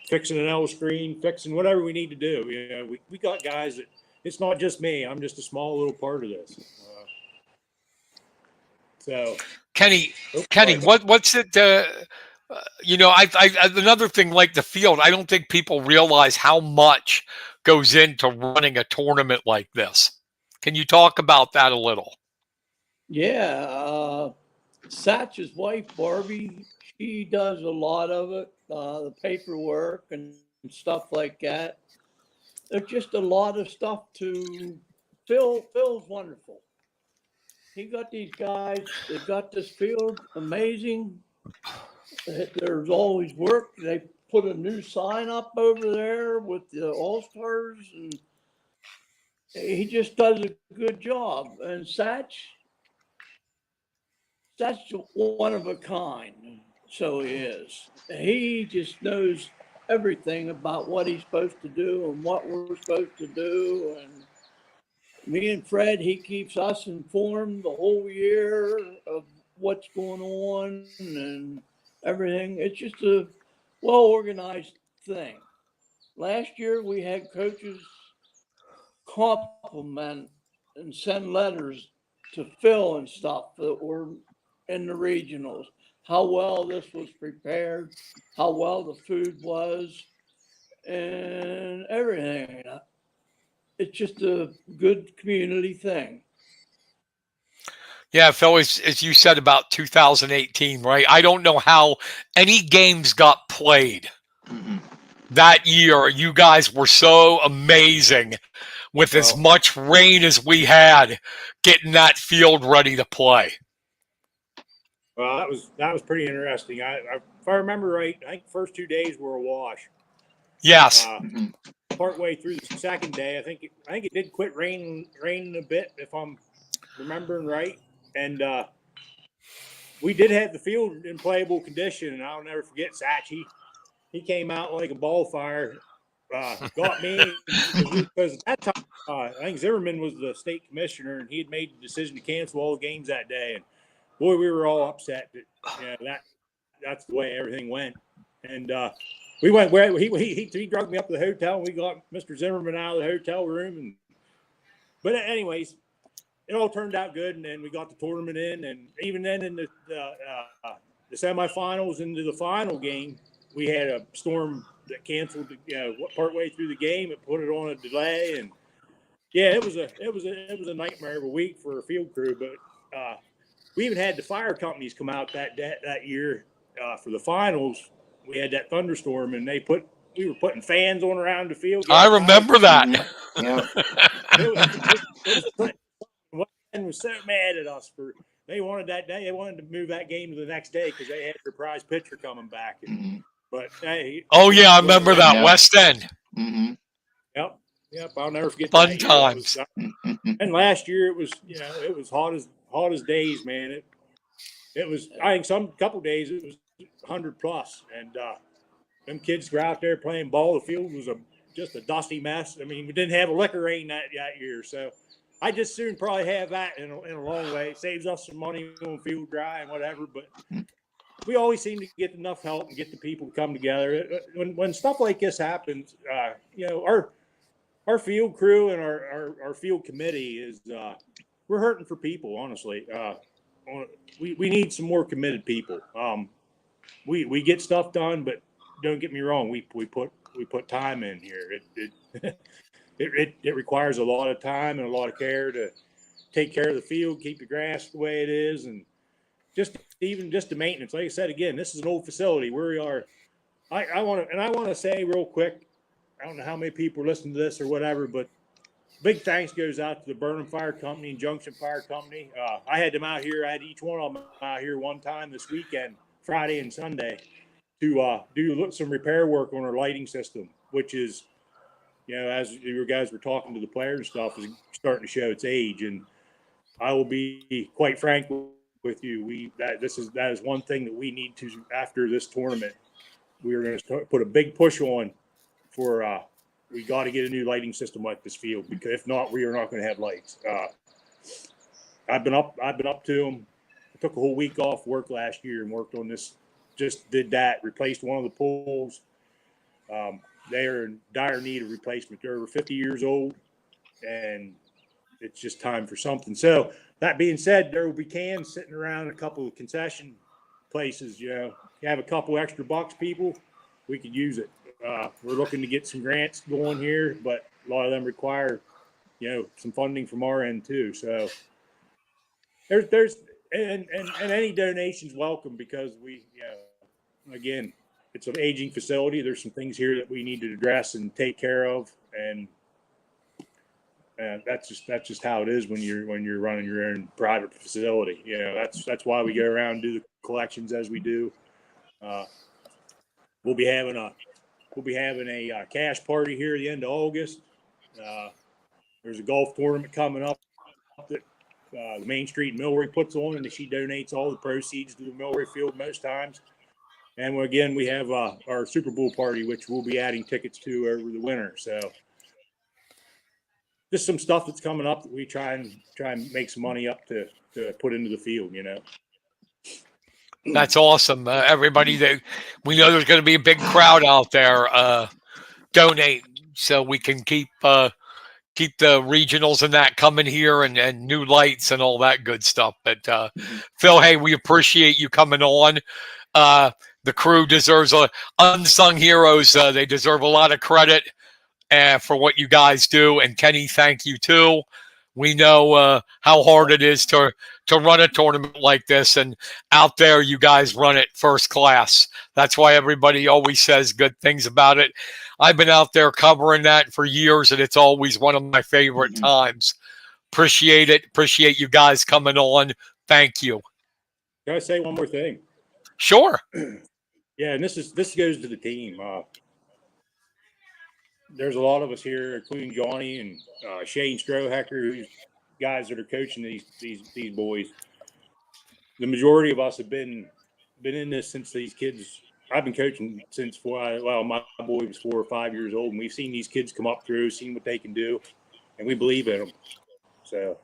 fixing an L screen, fixing whatever we need to do. We got guys that, it's not just me. I'm just a small little part of this. So Kenny, what's it? Another thing like the field. I don't think people realize how much goes into running a tournament like this. Can you talk about that a little? Yeah, Satch's wife Barbie, she does a lot of it, the paperwork and stuff like that. There's just a lot of stuff to Phil's wonderful. He got these guys. They got this field amazing. There's always work. They put a new sign up over there with the All-Stars, and he just does a good job. And Satch one of a kind. So he is. He just knows everything about what he's supposed to do and what we're supposed to do. And me and Fred, he keeps us informed the whole year of what's going on and everything. It's just a well-organized thing. Last year, we had coaches compliment and send letters to Phil and stuff that were in the regionals, how well this was prepared, how well the food was, and everything. It's just a good community thing. Yeah, Phil, as you said about 2018, right? I don't know how any games got played that year. You guys were so amazing with as much rain as we had, getting that field ready to play. Well, that was pretty interesting. If I remember right, I think the first 2 days were a wash. Yes. Partway through the second day, I think it did quit raining a bit, if I'm remembering right. And we did have the field in playable condition, and I'll never forget Satch. He came out like a ball fire, got me because at that time I think Zimmerman was the state commissioner, and he had made the decision to cancel all the games that day. And boy, we were all upset that that's the way everything went. And we went where he drugged me up to the hotel, and we got Mr. Zimmerman out of the hotel room. But anyways, it all turned out good, and then we got the tournament in, and even then in the semifinals into the final game, we had a storm that canceled partway through the game. It put it on a delay, and yeah, it was a nightmare of a week for a field crew. But we even had the fire companies come out that year for the finals. We had that thunderstorm, and we were putting fans on around the field. I remember that. Yeah. And was so mad at us they wanted that day. They wanted to move that game to the next day because they had their prize pitcher coming back. But hey, oh yeah, I remember that. Yeah. West End. Mm-hmm. Yep. I'll never forget Fun that times. And last year it was hot as days, man. It was. I think some couple days it was 100 plus, and them kids were out there playing ball. The field was just a dusty mess. I mean, we didn't have a liquor rain that year, so I just soon probably have that in a long way. It saves us some money on field dry and whatever, but we always seem to get enough help and get the people to come together. When stuff like this happens, our field crew and our field committee is we're hurting for people, honestly. We need some more committed people. We get stuff done, but don't get me wrong, we put time in here. It requires a lot of time and a lot of care to take care of the field, keep the grass the way it is, and just the maintenance. Like I said, again, this is an old facility where we are. I want to say real quick, I don't know how many people are listening to this or whatever, but big thanks goes out to the Burnham Fire Company and Junction Fire Company. I had them out here. I had each one of them out here one time this weekend, Friday and Sunday, to do some repair work on our lighting system, which is, as you guys were talking to the players and stuff, is starting to show its age. And I will be quite frank with you. That is one thing that we need to, after this tournament, we are going to put a big push on for. We got to get a new lighting system like this field, because if not, we are not going to have lights. I've been up to them. I took a whole week off work last year and worked on this. Just did that. Replaced one of the poles. They are in dire need of replacement. They're over 50 years old, and it's just time for something. So that being said, there will be cans sitting around a couple of concession places. You have a couple extra bucks, people, we could use it. We're looking to get some grants going here, but a lot of them require, some funding from our end too. So there's any donations welcome, because we, again, it's an aging facility. There's some things here that we need to address and take care of. And And that's just how it is when you're running your own private facility. You know, that's why we go around and do the collections as we do. We'll be having a cash party here at the end of August. There's a golf tournament coming up that the Main Street Milroy puts on, and she donates all the proceeds to the Milroy Field most times. And again, we have our Super Bowl party, which we'll be adding tickets to over the winter. So just some stuff that's coming up that we try and make some money up to put into the field, you know. That's awesome. Everybody that we know there's going to be a big crowd out there donate so we can keep the regionals and that coming here and new lights and all that good stuff. But Phil, hey, we appreciate you coming on. The crew deserves unsung heroes. They deserve a lot of credit for what you guys do. And Kenny, thank you too. We know how hard it is to run a tournament like this, and out there you guys run it first class. That's why everybody always says good things about it. I've been out there covering that for years, and it's always one of my favorite times. Appreciate it. Appreciate you guys coming on. Thank you. Can I say one more thing? Sure. Yeah, and this goes to the team. There's a lot of us here, including Johnny and Shane Strohacker, who's guys that are coaching these boys. The majority of us have been in this since these kids. I've been coaching since my boy was 4 or 5 years old, and we've seen these kids come up through, seen what they can do, and we believe in them. So,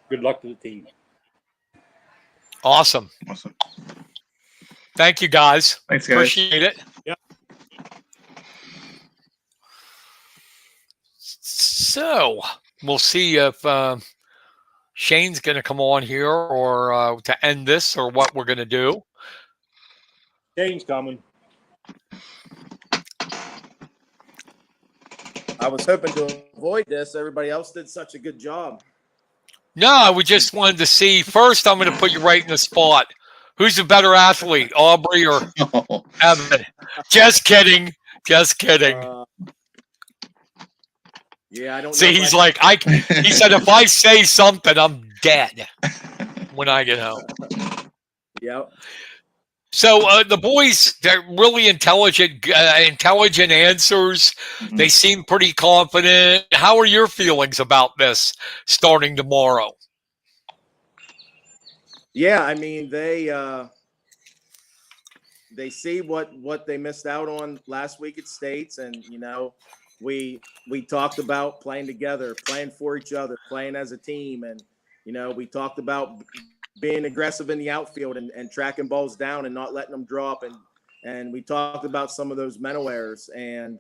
good luck to the team. Awesome. Thank you, guys. Thanks, guys. Appreciate it. Yeah. So we'll see if Shane's going to come on here or to end this or what we're going to do. Shane's coming. I was hoping to avoid this. Everybody else did such a good job. No, we just wanted to see. First, I'm going to put you right in the spot. Who's the better athlete, Aubrey or Evan? Just kidding. Just kidding. Yeah, I don't see. know He's like, he said, if I say something, I'm dead when I get home. Yep. So the boys, they're really intelligent answers. They seem pretty confident. How are your feelings about this starting tomorrow? Yeah, I mean they see what they missed out on last week at States, and you know we talked about playing together, playing for each other, playing as a team, and you know we talked about being aggressive in the outfield and tracking balls down and not letting them drop, and we talked about some of those mental errors, and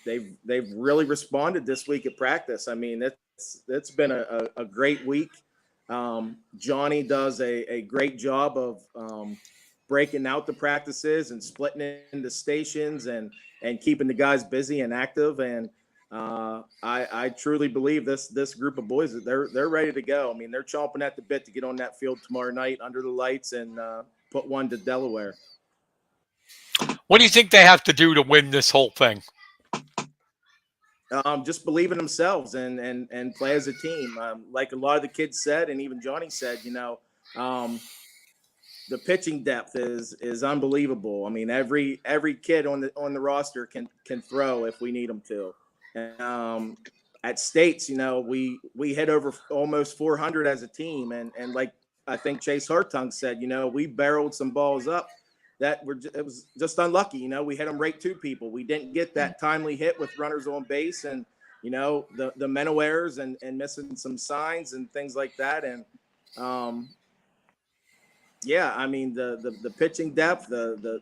they've really responded this week at practice. I mean it's been a great week. Johnny does a great job of breaking out the practices and splitting it into stations and keeping the guys busy and active. And I truly believe this group of boys, they're ready to go. I mean, they're chomping at the bit to get on that field tomorrow night under the lights and put one to Delaware. What do you think they have to do to win this whole thing? Just believe in themselves and play as a team. Like a lot of the kids said, and even Johnny said, you know, the pitching depth is unbelievable. I mean, every kid on the roster can throw if we need them to. And, at States, you know, we hit over almost 400 as a team, and like I think Chase Hartung said, you know, we barreled some balls up that it was just unlucky. You know, we hit them right to people. We didn't get that timely hit with runners on base, and you know the mental errors and missing some signs and things like that. And yeah, I mean the pitching depth, the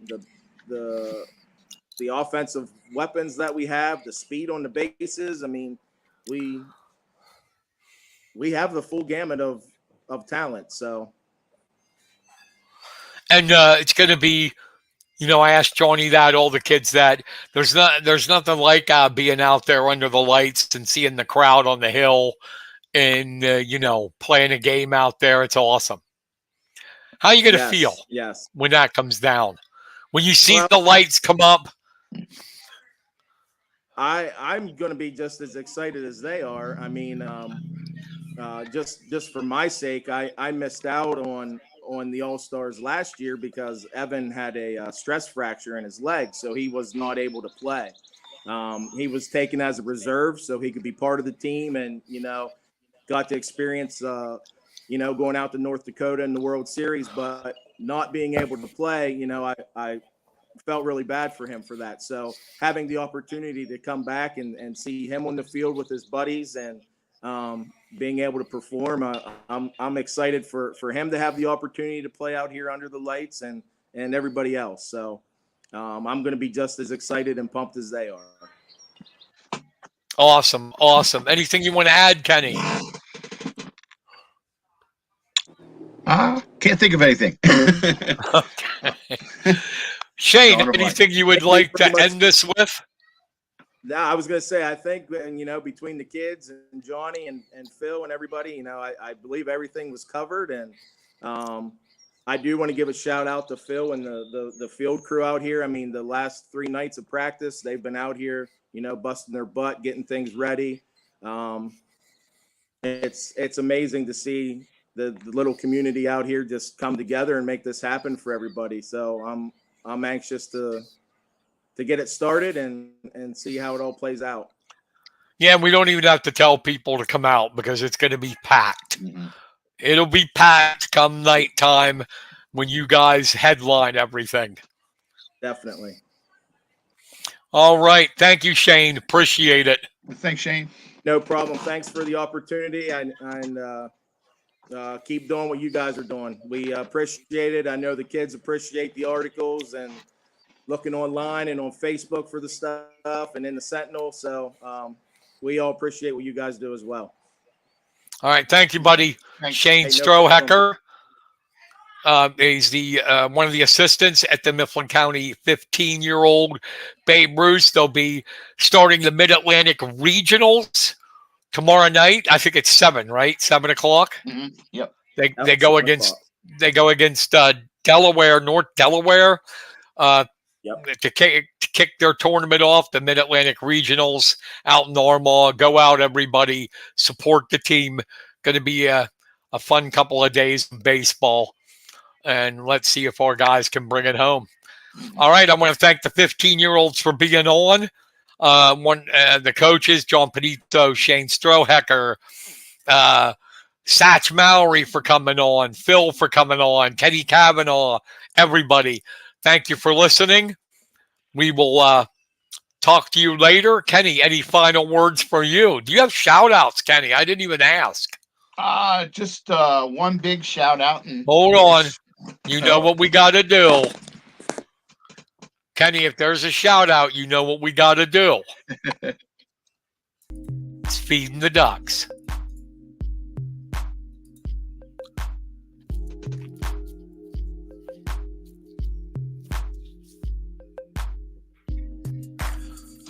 offensive weapons that we have, the speed on the bases. I mean, we have the full gamut of talent. So. And it's going to be, you know, I asked Johnny that, all the kids that, there's nothing like being out there under the lights and seeing the crowd on the hill and, you know, playing a game out there. It's awesome. How are you going to feel when that comes down? When you see the lights come up? I'm going to be just as excited as they are. I mean, just for my sake, I missed out on the All-Stars last year because Evan had a stress fracture in his leg, so he was not able to play. He was taken as a reserve so he could be part of the team, and got to experience going out to North Dakota in the World Series, but not being able to play. I felt really bad for him for that. So having the opportunity to come back and see him on the field with his buddies and being able to perform, I'm excited for him to have the opportunity to play out here under the lights and everybody else. So I'm going to be just as excited and pumped as they are. Awesome. Awesome. Anything you want to add, Kenny? Can't think of anything. Okay. Shane, anything you would like to end this with? No, I was going to say, I think, between the kids and Johnny and Phil and everybody, I believe everything was covered. And I do want to give a shout out to Phil and the field crew out here. I mean, the last 3 nights of practice, they've been out here, busting their butt, getting things ready. It's amazing to see the little community out here just come together and make this happen for everybody. So I'm anxious to get it started and see how it all plays out. Yeah, we don't even have to tell people to come out because it's going to be packed. Mm-hmm. It'll be packed come nighttime when you guys headline everything. Definitely. All right. Thank you, Shane. Appreciate it. Thanks, Shane. No problem. Thanks for the opportunity and keep doing what you guys are doing. We appreciate it. I know the kids appreciate the articles and looking online and on Facebook for the stuff and in the Sentinel. So we all appreciate what you guys do as well. All right. Thank you, buddy. Thanks. Shane Hey, no Strohecker. He's the one of the assistants at the Mifflin County 15-year-old Babe Ruth. They'll be starting the Mid-Atlantic Regionals tomorrow night. I think it's 7, right? 7 o'clock. Mm-hmm. Yep. They go against Delaware, North Delaware. To kick their tournament off, the Mid-Atlantic Regionals out in Armagh. Go out, everybody. Support the team. Going to be a fun couple of days of baseball. And let's see if our guys can bring it home. All right, I want to thank the 15-year-olds for being on. The coaches, John Panito, Shane Strohecker, Satch Mowry for coming on, Phil for coming on, Kenny Kavanaugh, everybody. Thank you for listening. We will talk to you later. Kenny, any final words for you? Do you have shout-outs, Kenny? I didn't even ask. Just one big shout-out. Hold on. You know what we got to do. Kenny, if there's a shout-out, you know what we got to do. It's feeding the ducks.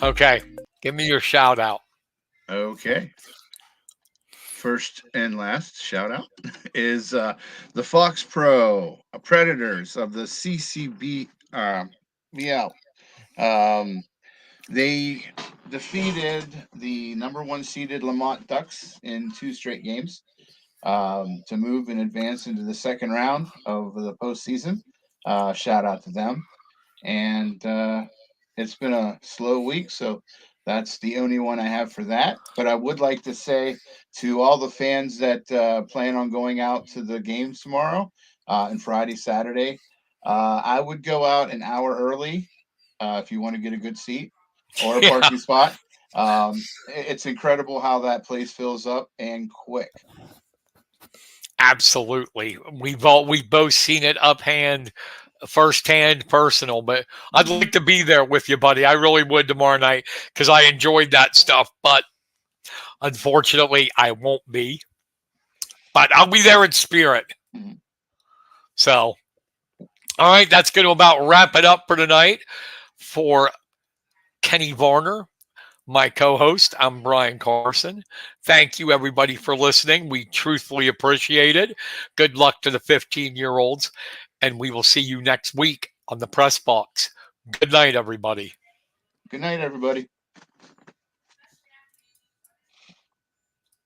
Okay, give me your shout out. Okay. First and last shout out is the Fox Pro Predators of the CCB. They defeated the number 1 seeded Lamont Ducks in 2 straight games to move and advance into the second round of the postseason. Shout out to them. And it's been a slow week, so that's the only one I have for that. But I would like to say to all the fans that plan on going out to the games tomorrow and Friday, Saturday, I would go out an hour early if you want to get a good seat or a parking spot. It's incredible how that place fills up and quick. Absolutely. We've both seen it firsthand, personal, but I'd like to be there with you, buddy. I really would tomorrow night because I enjoyed that stuff, but unfortunately I won't be, but I'll be there in spirit. So, all right, that's going to about wrap it up for tonight. For Kenny Varner, my co-host, I'm Brian Carson. Thank you, everybody, for listening. We truthfully appreciate it. Good luck to the 15-year-olds, and we will see you next week on the Press Box. Good night, everybody. Good night, everybody.